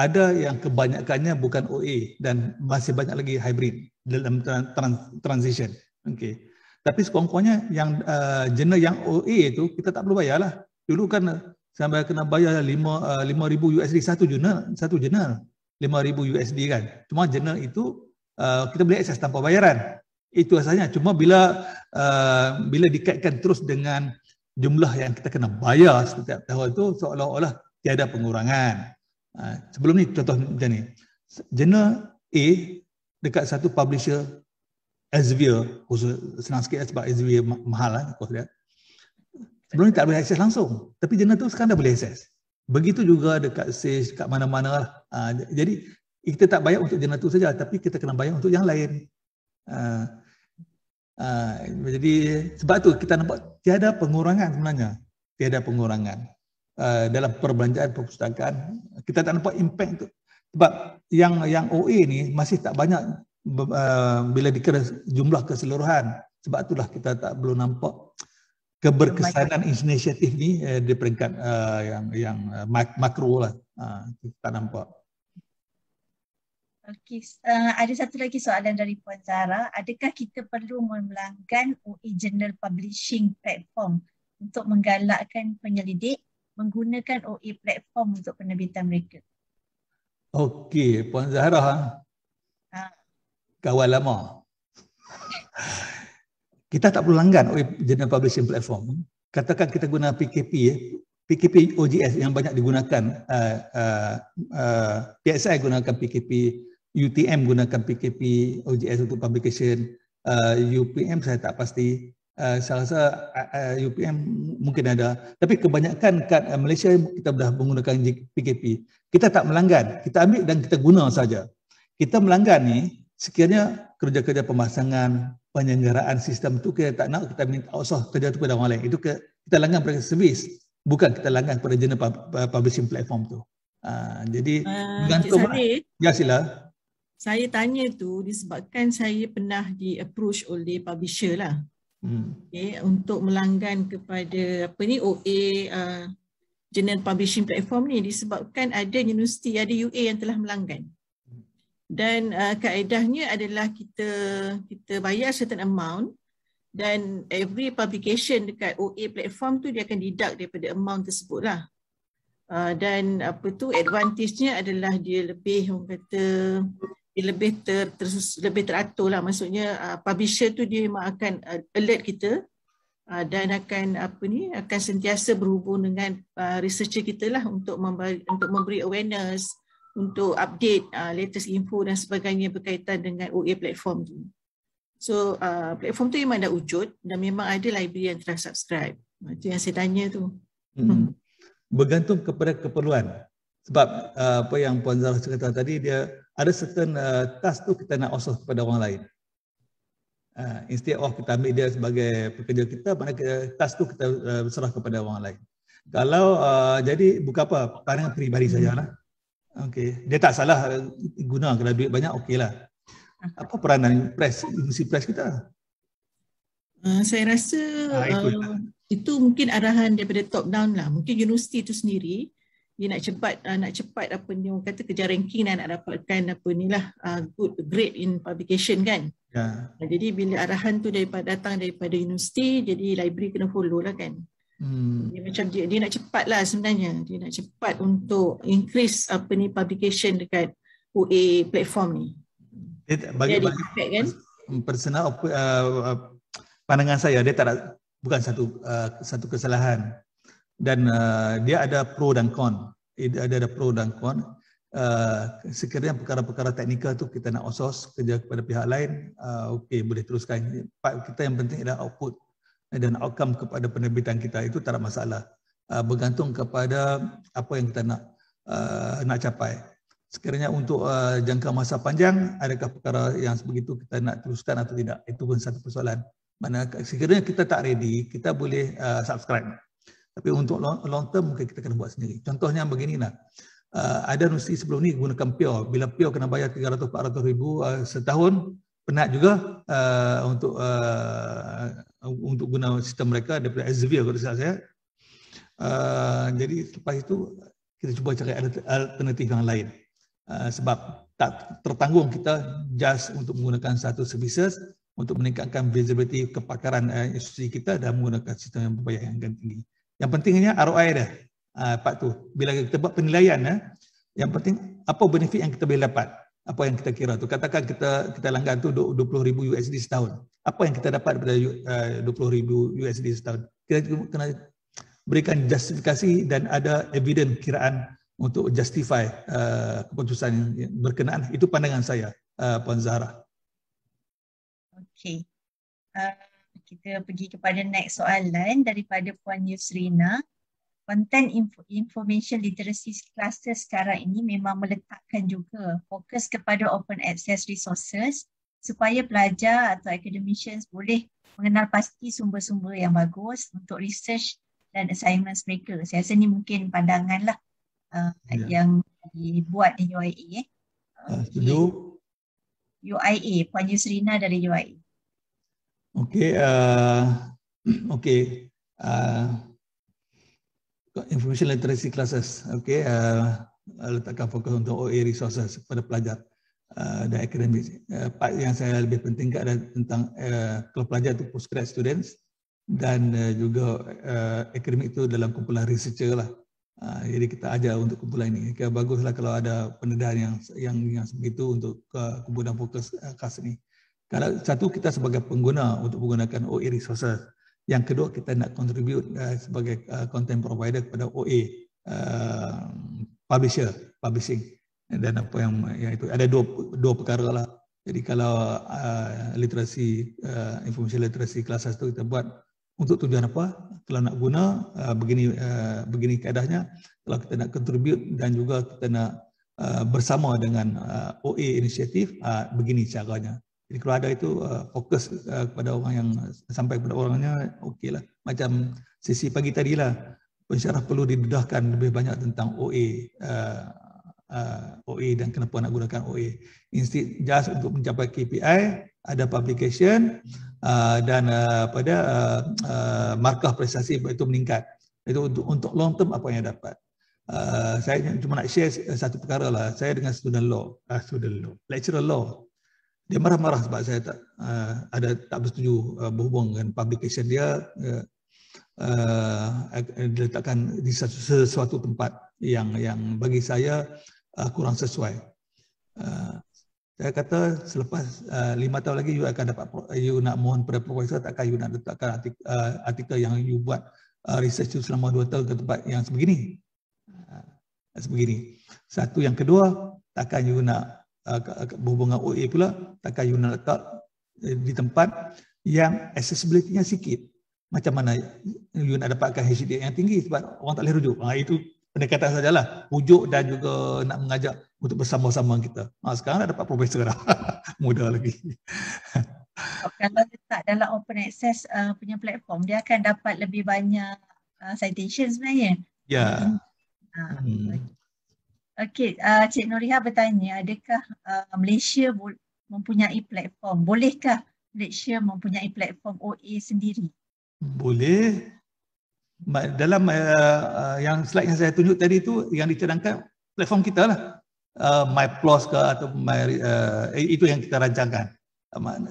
Ada yang kebanyakannya bukan OA dan masih banyak lagi hybrid dalam transition. Okey. Tapi sekurang-kurangnya yang jurnal yang OA itu kita tak perlu bayar lah. Dulu kan sampai kena bayar $5,000 satu jurnal, 5,000 USD kan. Cuma jurnal itu kita boleh akses tanpa bayaran. Itu asalnya. Cuma bila dikaitkan terus dengan jumlah yang kita kena bayar setiap tahun itu, seolah-olah tiada pengurangan. Sebelum ni contoh macam ni. Jurnal A dekat satu publisher Elsevier, senang sikit sebab Elsevier mahal lah kos dia. Sebelum ni tak boleh akses langsung, tapi jurnal tu sekarang dah boleh akses. Begitu juga dekat SAGE, dekat mana-mana lah. Jadi kita tak bayar untuk jurnal tu saja, tapi kita kena bayar untuk yang lain. Jadi sebab tu kita nampak tiada pengurangan sebenarnya. Tiada pengurangan. Dalam perbelanjaan perpustakaan, kita tak nampak impact tu. Sebab yang OA ni masih tak banyak bila dikira jumlah keseluruhan. Sebab itulah kita tak belum nampak keberkesanan inisiatif ni di peringkat yang makro lah. Kita tak nampak. Okey, ada satu lagi soalan dari Puan Zahra. Adakah kita perlu melanggan OA Journal Publishing Platform untuk menggalakkan penyelidik menggunakan OA platform untuk penerbitan mereka? Okey, Puan Zahra, kawan lama. Kita tak perlu langgan OA Journal Publishing Platform. Katakan kita guna PKP OGS yang banyak digunakan. PSI gunakan PKP, UTM gunakan PKP OGS untuk publication. UPM saya tak pasti. Saya rasa UPM mungkin ada. Tapi kebanyakan kat Malaysia kita dah menggunakan PKP. Kita tak melanggan. Kita ambil dan kita guna saja. Kita melanggan ni sekiranya kerja-kerja pemasangan, penyelenggaraan sistem tu kita tak nak, kita minta outsource kerja tu kepada orang lain. Itu kita langgan pada servis, bukan kita langgan pada journal publishing platform tu. Jadi bergantung. Ya sila. Saya tanya tu disebabkan saya pernah di-approach oleh publisher lah. Okay, untuk melanggan kepada OA journal publishing platform ni disebabkan ada universiti, ada UA yang telah melanggan. Dan kaedahnya adalah kita bayar certain amount dan every publication dekat OA platform tu dia akan deduct daripada amount tersebut lah. Dan advantage-nya adalah dia lebih, orang kata, dia lebih teratur lah. Maksudnya publisher tu dia memang akan alert kita dan akan sentiasa berhubung dengan researcher kita lah untuk memberi awareness, untuk update latest info dan sebagainya berkaitan dengan OA platform tu. So platform tu memang dah wujud dan memang ada library yang telah subscribe. Itu yang saya tanya tu. Bergantung kepada keperluan. Sebab apa yang Puan Zahra kata tadi, dia ada certain task tu kita nak outsource kepada orang lain. Instead of kita ambil dia sebagai pekerja kita, mana task tu kita serah kepada orang lain. Kalau jadi bukan apa, pandangan peribadi sajalah. Okey, dia tak salah guna kalau duit banyak, okeylah. Apa peranan institusi press kita? Saya rasa itu mungkin arahan daripada top down lah. Mungkin universiti itu sendiri dia nak cepat orang kata kejar ranking dan nak dapatkan good grade in publication kan. Ya. Jadi bila arahan tu datang daripada universiti, jadi library kena follow lah kan. Dia macam dia nak cepat lah sebenarnya. Dia nak cepat untuk increase publication dekat OA platform ni. Bagi kan? Personal pandangan saya, dia bukan satu kesalahan. Dan dia ada pro dan con. Ada pro dan con. Sekiranya perkara-perkara teknikal tu kita nak outsource kerja kepada pihak lain, okey, boleh teruskan. Kita yang penting adalah output dan outcome kepada penerbitan kita, itu tak ada masalah. Bergantung kepada apa yang kita nak capai. Sekiranya untuk jangka masa panjang, adakah perkara yang sebegitu kita nak teruskan atau tidak, itu pun satu persoalan. Mana sekiranya kita tak ready, kita boleh subscribe. Tapi untuk long term mungkin kita kena buat sendiri. Contohnya beginilah. Ada universiti sebelum ni gunakan Pure. Bila Pure kena bayar 300-400 ribu setahun, penat juga untuk guna sistem mereka daripada Elsevier kalau tidak saya. Jadi lepas itu kita cuba cari alternatif yang lain. Sebab tak tertanggung kita just untuk menggunakan satu services untuk meningkatkan visibility kepakaran institusi kita dan menggunakan sistem yang berbayar yang tinggi. Yang pentingnya ROI dah. Part tu. Bila kita buat penilaian, yang penting apa benefit yang kita boleh dapat. Apa yang kita kira tu. Katakan kita langgan tu 20,000 USD setahun. Apa yang kita dapat daripada 20,000 USD setahun. Kita kena berikan justifikasi dan ada evidence kiraan untuk justify keputusan yang berkenaan. Itu pandangan saya, Puan Zahra. Okey. Kita pergi kepada next soalan daripada Puan Yusrina. Content information literacy classes sekarang ini memang meletakkan juga fokus kepada open access resources supaya pelajar atau academicians boleh mengenal pasti sumber-sumber yang bagus untuk research dan assignments mereka. Saya rasa ni mungkin pandangan lah yang dibuat di UIA. Setuju. UIA, Puan Yusrina dari UIA. Okey. Information literacy classes, letakkan fokus untuk OA resources kepada pelajar dan akademik. Part yang saya lebih pentingkan adalah tentang kalau pelajar itu postgrad students dan juga akademik itu dalam kumpulan researcher lah. Jadi kita ajar untuk kumpulan ini. Baguslah kalau ada pendedahan yang sebegitu untuk kumpulan fokus khas ini. Kalau satu, kita sebagai pengguna untuk menggunakan OA resources. Yang kedua, kita nak contribute sebagai content provider kepada OA publishing, dan apa yang itu ada dua perkara lah. Jadi kalau literasi information literacy classes tu kita buat untuk tujuan apa? Kalau nak guna begini keadaannya. Kalau kita nak contribute dan juga kita nak bersama dengan OA inisiatif, begini caranya. Jadi kalau ada itu fokus kepada orang yang sampai kepada orangnya, okeylah. Macam sesi pagi tadi lah, pensyarah perlu didedahkan lebih banyak tentang OA dan kenapa nak gunakan OA. Instead just untuk mencapai KPI, ada publication dan pada markah prestasi itu meningkat. Itu untuk long term apa yang dapat. Saya cuma nak share satu perkara lah. Saya dengan lecturer law. Dia marah-marah sebab saya tak bersetuju berhubung dengan publication dia diletakkan di sesuatu tempat yang bagi saya kurang sesuai. Saya kata selepas 5 tahun lagi you akan dapat, you nak mohon pada profesor, takkan you nak letakkan artikel yang you buat research selama 2 tahun ke tempat yang sebegini. Satu, yang kedua, takkan you nak berhubungan OA pula, takkan you nak letak di tempat yang accessibility-nya sikit. Macam mana you nak dapatkan HDA yang tinggi sebab orang tak boleh rujuk. Itu pendekatan sajalah. Rujuk dan juga nak mengajak untuk bersama-sama kita. Sekarang dah dapat profesor dah. Mudah lagi. Kalau letak dalam open access punya platform, dia akan dapat lebih banyak citation sebenarnya. Ya. Okey, Cik Nuriha bertanya, adakah Malaysia mempunyai platform? Bolehkah Malaysia mempunyai platform OA sendiri? Boleh. Dalam yang slide yang saya tunjuk tadi tu, yang dicadangkan platform kita lah. MyPLOS ke atau itu yang kita rancangkan.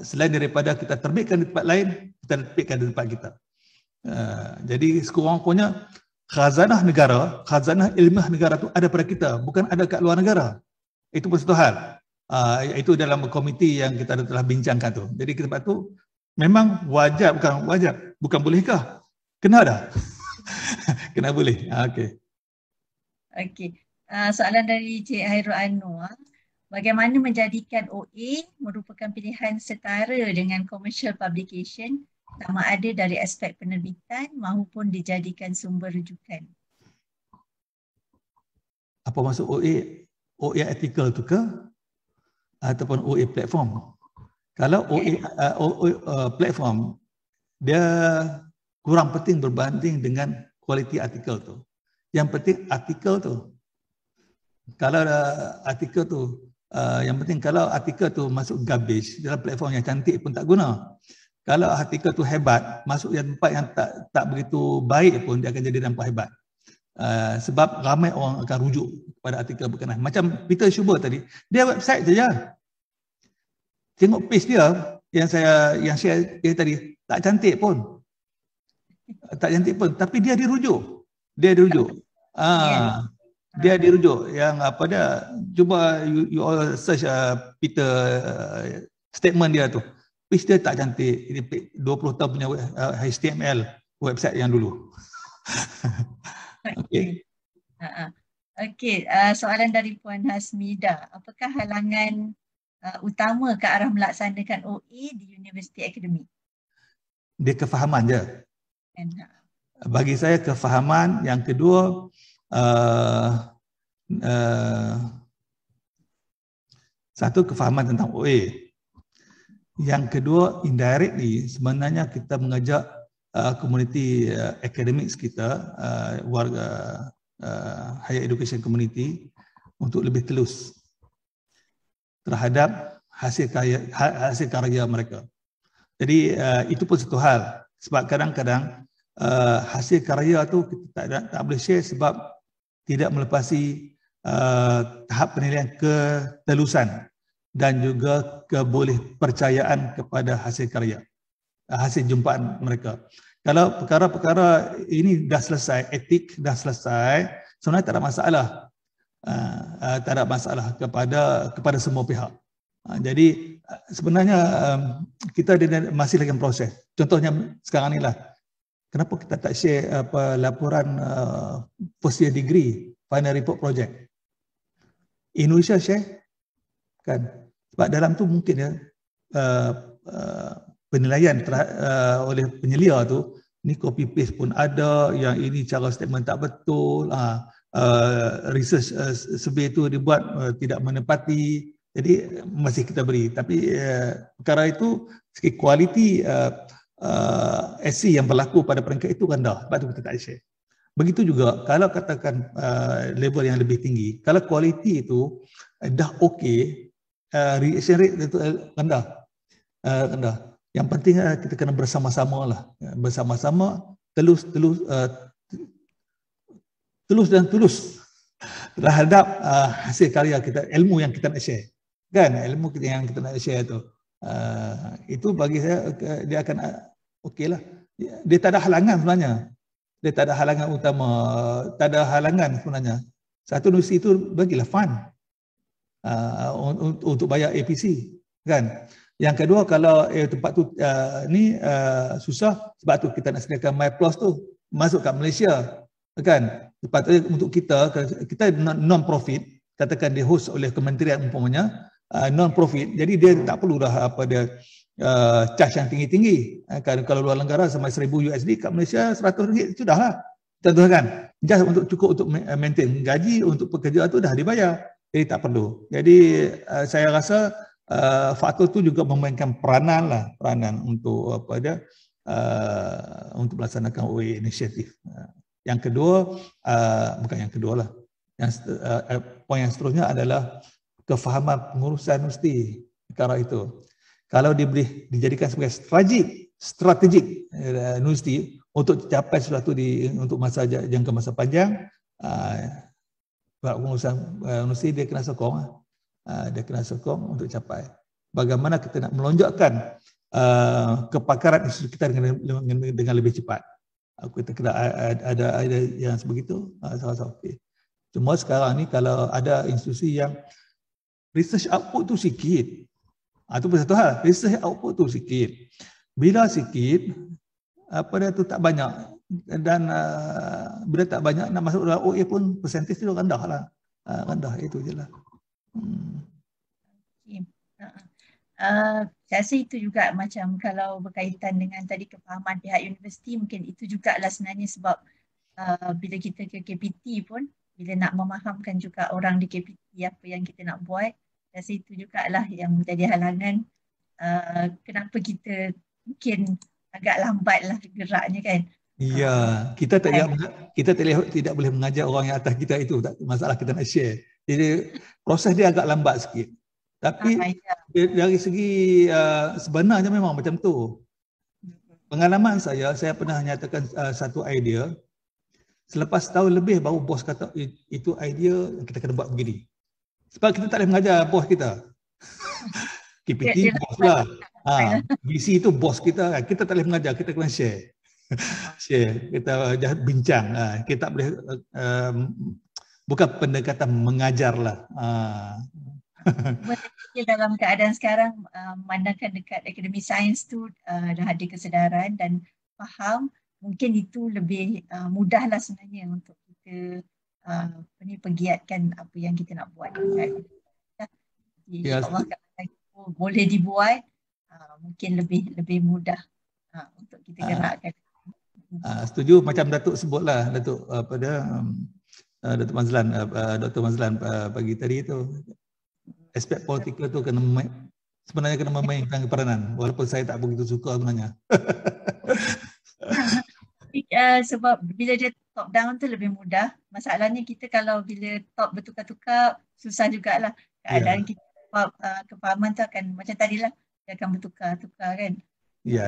Selain daripada kita terbitkan di tempat lain, kita terbitkan di tempat kita. Jadi sekurang-kurangnya khazanah negara, khazanah ilmiah negara tu ada pada kita, bukan ada kat luar negara. Itu pun satu hal. Itu dalam komiti yang kita telah bincangkan tu. Jadi tempat tu memang wajib, bukan bolehkah? Kena dah. Kena boleh. Okey. Soalan dari Cik Hairul Anwar. Bagaimana menjadikan OA merupakan pilihan setara dengan commercial publication, sama ada dari aspek penerbitan maupun dijadikan sumber rujukan? Apa maksud OA? OA artikel tu ke? Ataupun OA platform? Kalau OA platform, dia kurang penting berbanding dengan kualiti artikel tu. Yang penting artikel tu. Kalau artikel tu, yang penting kalau artikel tu masuk garbage, dalam platform yang cantik pun tak guna. Kalau artikel tu hebat, masuk yang tempat yang tak begitu baik pun dia akan jadi nampak hebat. Sebab ramai orang akan rujuk pada artikel berkenaan. Macam Peter Schuber tadi, dia website saja. Tengok page dia yang share dia tadi, tak cantik pun. Tapi dia dirujuk. Dia dirujuk. Yang apa dia, cuba you all search Peter statement dia tu. Page dia tak cantik. Ini 20 tahun punya HTML website yang dulu. Okey. Okey, soalan dari Puan Hasmida. Apakah halangan utama ke arah melaksanakan OA di Universiti Akademik? Dia kefahaman je. Bagi saya kefahaman. Yang kedua, satu kefahaman tentang OA. Yang kedua, indirectly sebenarnya kita mengajak komuniti akademik kita, warga higher education community untuk lebih telus terhadap hasil karya mereka. Jadi itu pun satu hal, sebab kadang-kadang hasil karya tu kita tak boleh share sebab tidak melepasi tahap penilaian ketelusan dan juga kebolehpercayaan kepada hasil karya, hasil jumpaan mereka. Kalau perkara-perkara ini dah selesai, etik dah selesai, sebenarnya tak ada masalah. Tak ada masalah kepada semua pihak. Jadi sebenarnya kita masih lagi proses. Contohnya sekarang ni lah, kenapa kita tak share laporan first year degree final report project? Indonesia share kan, sebab dalam tu mungkin ya penilaian oleh penyelia tu, ni copy paste pun ada, yang ini cara statement tak betul, research survey tu dibuat tidak menepati, jadi masih kita beri. Tapi perkara itu segi kualiti SC yang berlaku pada peringkat itu rendah, sebab tu kita tak share. Begitu juga kalau katakan level yang lebih tinggi, kalau kualiti itu dah okey, reaction rate itu rendah. Yang penting kita kena bersama-sama lah, bersama-sama telus dan tulus terhadap hasil karya kita, ilmu yang kita nak share, kan? Ilmu yang kita nak share tu, itu bagi saya dia akan okey lah. Dia tak ada halangan sebenarnya. Dia tak ada halangan utama, tak ada halangan sebenarnya. Satu universiti itu bagilah fund untuk bayar APC, kan? Yang kedua, kalau tempat tu susah, sebab tu kita nak sediakan MyPlus tu masuk kat Malaysia, kan? Sepatutnya untuk kita non-profit, katakan dia host oleh kementerian umpamanya, non-profit, jadi dia tak perlu dah charge yang tinggi-tinggi. Kalau luar negara sampai $1,000 kat Malaysia RM100 sudahlah. Contoh kan, just cukup untuk maintain gaji untuk pekerja tu dah dibayar. Jadi tak perlu. Jadi saya rasa faktor tu juga memainkan peranan untuk untuk melaksanakan OA inisiatif. Yang kedua, bukan yang kedua lah. Poin yang seterusnya adalah kefahaman pengurusan universiti perkara itu. Kalau dijadikan sebagai strategik universiti untuk capai sesuatu untuk jangka masa panjang, pengurusan universiti dia kena sokong. Dia kena sokong untuk capai. Bagaimana kita nak melonjakkan kepakaran institusi kita dengan lebih cepat. Kita kena ada yang sebegitu, sama-sama okey. Cuma sekarang ni kalau ada institusi yang research output tu sikit, itu pun satu hal, research output tu sikit. Bila sikit, dia tu tak banyak, dan bila tak banyak nak masuk dalam OA pun persentage tu rendah lah. Rendah, itu je lah. Saya rasa itu juga macam kalau berkaitan dengan tadi kefahaman pihak universiti, mungkin itu jugalah sebenarnya sebab bila kita ke KPT pun, bila nak memahamkan juga orang di KPT apa yang kita nak buat, saya rasa itu jugalah yang menjadi halangan kenapa kita mungkin agak lambat lah geraknya, kan? Ya, kita tidak boleh mengajar orang yang atas kita, itu tak masalah, kita nak share. Jadi proses dia agak lambat sikit. Tapi dari segi sebenarnya memang macam tu. Pengalaman saya pernah nyatakan satu idea. Selepas tahun lebih baru bos kata itu idea kita kena buat begini. Sebab kita tak boleh mengajar bos kita. KPT bos lah. VC itu bos kita. Kita tak boleh mengajar, kita kena share. Kita bincang. Kita tak boleh bukan pendekatan mengajar lah. Dalam keadaan sekarang, memandangkan dekat akademi sains tu dah ada kesedaran dan faham, mungkin itu lebih mudah lah sebenarnya untuk kita penggiatkan apa yang kita nak buat. Jadi Ya, insyaAllah kalau boleh dibuat, mungkin lebih mudah untuk kita gerakkan. Setuju macam Datuk sebutlah, Datuk Datuk Mazlan, Dr. Mazlan pagi tadi tu, aspek politika tu sebenarnya kena memainkan peranan, walaupun saya tak begitu suka sebenarnya. Sebab bila dia top down tu lebih mudah. Masalahnya kita kalau bila top bertukar-tukar, susah jugalah keadaan kita. Kefahaman tu akan macam tadilah, dia akan bertukar-tukar kan. Ya.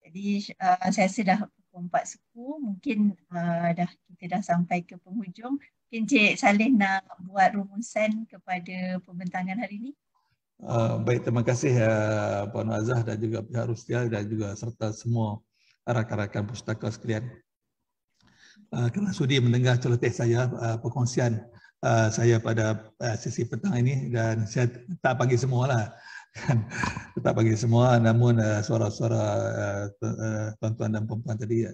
Jadi saya rasa dah pukul 4 suku, mungkin kita dah sampai ke penghujung. Mungkin Cik Saleh nak buat rumusan kepada pembentangan hari ini. Baik, terima kasih Puan Azah dan juga pihak Rustia dan juga serta semua rakan-rakan pustaka sekalian. Kerana sudi mendengar celoteh saya, perkongsian saya pada sesi petang ini, dan saya tak bagi semualah. Tak bagi semua, namun suara-suara tuan-tuan dan perempuan tadi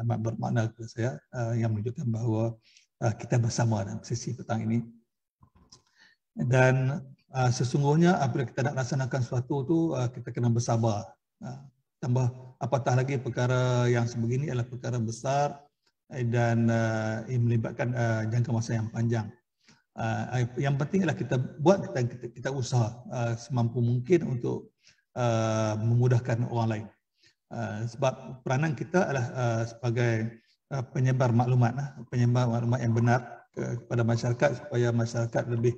amat bermakna kepada saya, yang menunjukkan bahawa kita bersama dalam sesi petang ini. Dan sesungguhnya apabila kita nak laksanakan sesuatu tu, kita kena bersabar. Tambah apatah lagi perkara yang sebegini adalah perkara besar dan melibatkan jangka masa yang panjang. Yang penting adalah kita buat, kita usaha semampu mungkin untuk memudahkan orang lain. Sebab peranan kita adalah sebagai penyebar maklumat yang benar kepada masyarakat, supaya masyarakat lebih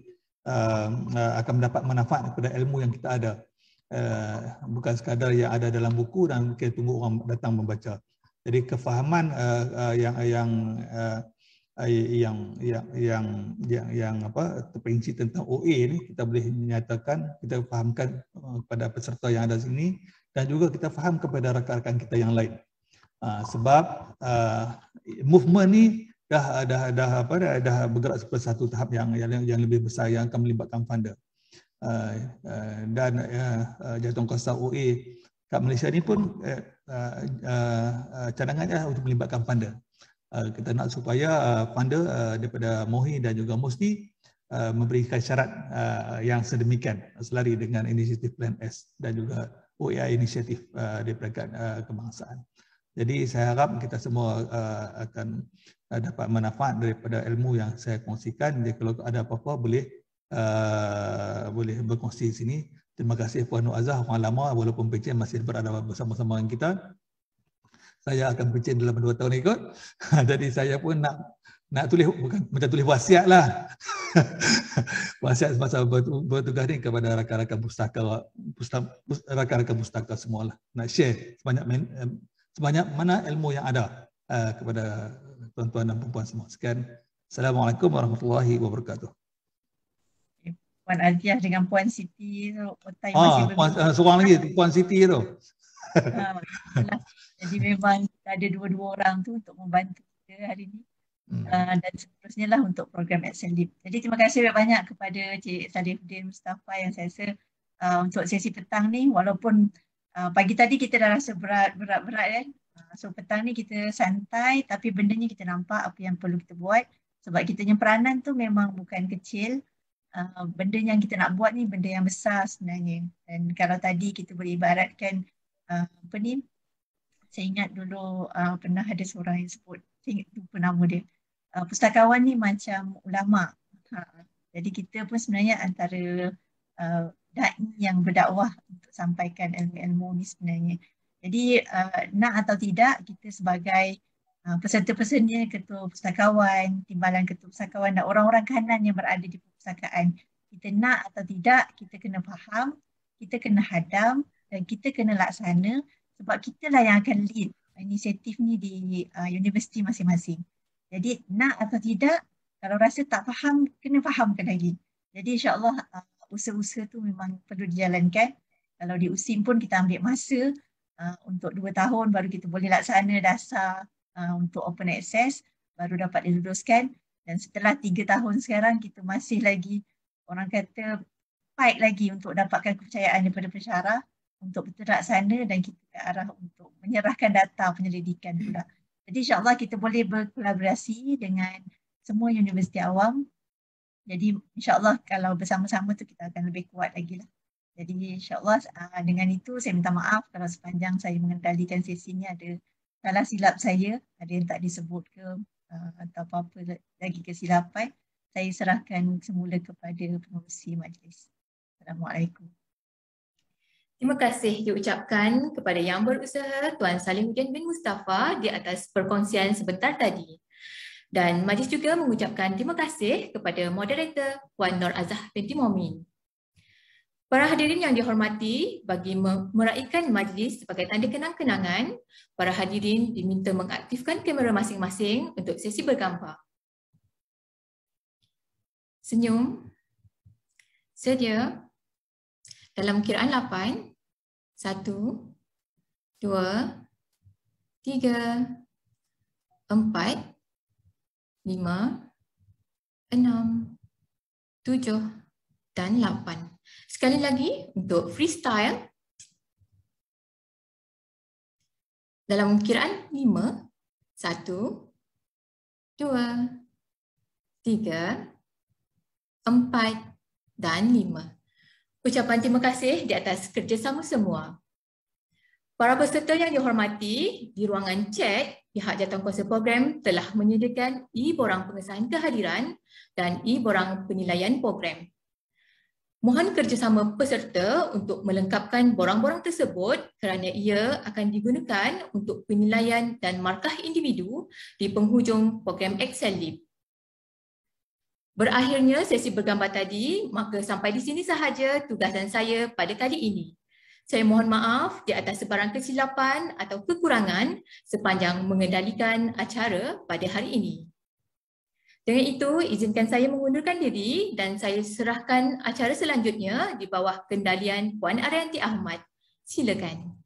akan mendapat manfaat daripada ilmu yang kita ada. Bukan sekadar yang ada dalam buku dan kita tunggu orang datang membaca. Jadi kefahaman yang terperinci tentang OA ni, kita boleh menyatakan, kita fahamkan kepada peserta yang ada sini, dan juga kita faham kepada rakan-rakan kita yang lain. Sebab movement ni dah bergerak seperti satu tahap yang lebih besar, yang akan melibatkan funder. Dan jawatankuasa OA kat Malaysia ni pun cadangannya untuk melibatkan funder. Kita nak supaya funder daripada MOHI dan juga MOSTI memberikan syarat yang sedemikian selari dengan inisiatif Plan S dan juga OAI inisiatif daripada kebangsaan. Jadi saya harap kita semua akan dapat manfaat daripada ilmu yang saya kongsikan. Jadi kalau ada apa-apa boleh berkongsi di sini. Terima kasih Puan Nur Azah, orang lama, walaupun pencen masih berada bersama-sama dengan kita. Saya akan pencen dalam 2 tahun ikut. Jadi saya pun nak tulis, bukan macam tulis wasiat lah. Wasiat semasa bertugas ni kepada rakan-rakan pustaka semualah. Nak share sebanyak mana ilmu yang ada kepada tuan-tuan dan perempuan semua. Sekian. Assalamualaikum warahmatullahi wabarakatuh. Puan Alfiah dengan Puan Siti tu, masih seorang lagi, Puan Siti tu. Jadi memang ada 2 orang tu untuk membantu kita hari ini. Dan seterusnya lah untuk program Excellip. Jadi terima kasih banyak kepada Cik Salihuddin Mustafa yang saya rasa untuk sesi petang ni, walaupun pagi tadi kita dah rasa berat kan. So petang ni kita santai, tapi bendanya kita nampak apa yang perlu kita buat. Sebab kita punya peranan tu memang bukan kecil. Benda yang kita nak buat ni benda yang besar sebenarnya. Dan kalau tadi kita boleh ibaratkan saya ingat dulu pernah ada seorang yang sebut, saya ingat lupa nama dia, pustakawan ni macam ulama. Jadi kita pun sebenarnya antara da'i yang berdakwah untuk sampaikan ilmu-ilmu ni sebenarnya. Jadi nak atau tidak, kita sebagai peserta-peserta, ketua pustakawan, timbalan ketua pustakawan dan orang-orang kanan yang berada di perpustakaan, kita nak atau tidak, kita kena faham, kita kena hadam dan kita kena laksana, sebab kita lah yang akan lead inisiatif ni di universiti masing-masing. Jadi nak atau tidak, kalau rasa tak faham, kena fahamkan lagi. Jadi insyaAllah usaha-usaha tu memang perlu dijalankan. Kalau di USIM pun kita ambil masa untuk 2 tahun baru kita boleh laksana dasar untuk open access, baru dapat diluluskan. Dan setelah 3 tahun sekarang kita masih lagi, orang kata, fight lagi untuk dapatkan kepercayaan daripada pensyarah untuk terlaksana, dan kita ke arah untuk menyerahkan data penyelidikan pula. Jadi insyaAllah kita boleh berkolaborasi dengan semua universiti awam. Jadi insyaAllah kalau bersama-sama tu kita akan lebih kuat lagi lah. Jadi insyaAllah dengan itu saya minta maaf kalau sepanjang saya mengendalikan sesi ini ada salah silap saya, ada yang tak disebut ke atau apa-apa lagi kesilapan. Saya serahkan semula kepada pengurusi majlis. Assalamualaikum. Terima kasih diucapkan kepada Yang Berusaha Tuan Salihuddin bin Mustafa di atas perkongsian sebentar tadi. Dan majlis juga mengucapkan terima kasih kepada moderator Puan Nur Azah binti Momin. Para hadirin yang dihormati, bagi meraihkan majlis sebagai tanda kenang-kenangan, para hadirin diminta mengaktifkan kamera masing-masing untuk sesi bergambar. Senyum. Sedia. Dalam kiraan 8, 1, 2, 3, 4, 5, 6, 7 dan 8. Sekali lagi untuk freestyle. Dalam kiraan 5, 1, 2, 3, 4 dan 5. Ucapan terima kasih di atas kerjasama semua. Para peserta yang dihormati, di ruangan chat, pihak jawatankuasa program telah menyediakan e-borang pengesahan kehadiran dan e-borang penilaian program. Mohon kerjasama peserta untuk melengkapkan borang-borang tersebut kerana ia akan digunakan untuk penilaian dan markah individu di penghujung program Excel Leap. Berakhirnya sesi bergambar tadi, maka sampai di sini sahaja tugasan saya pada kali ini. Saya mohon maaf di atas sebarang kesilapan atau kekurangan sepanjang mengendalikan acara pada hari ini. Dengan itu, izinkan saya mengundurkan diri dan saya serahkan acara selanjutnya di bawah kendalian Puan Arianti Ahmad. Silakan.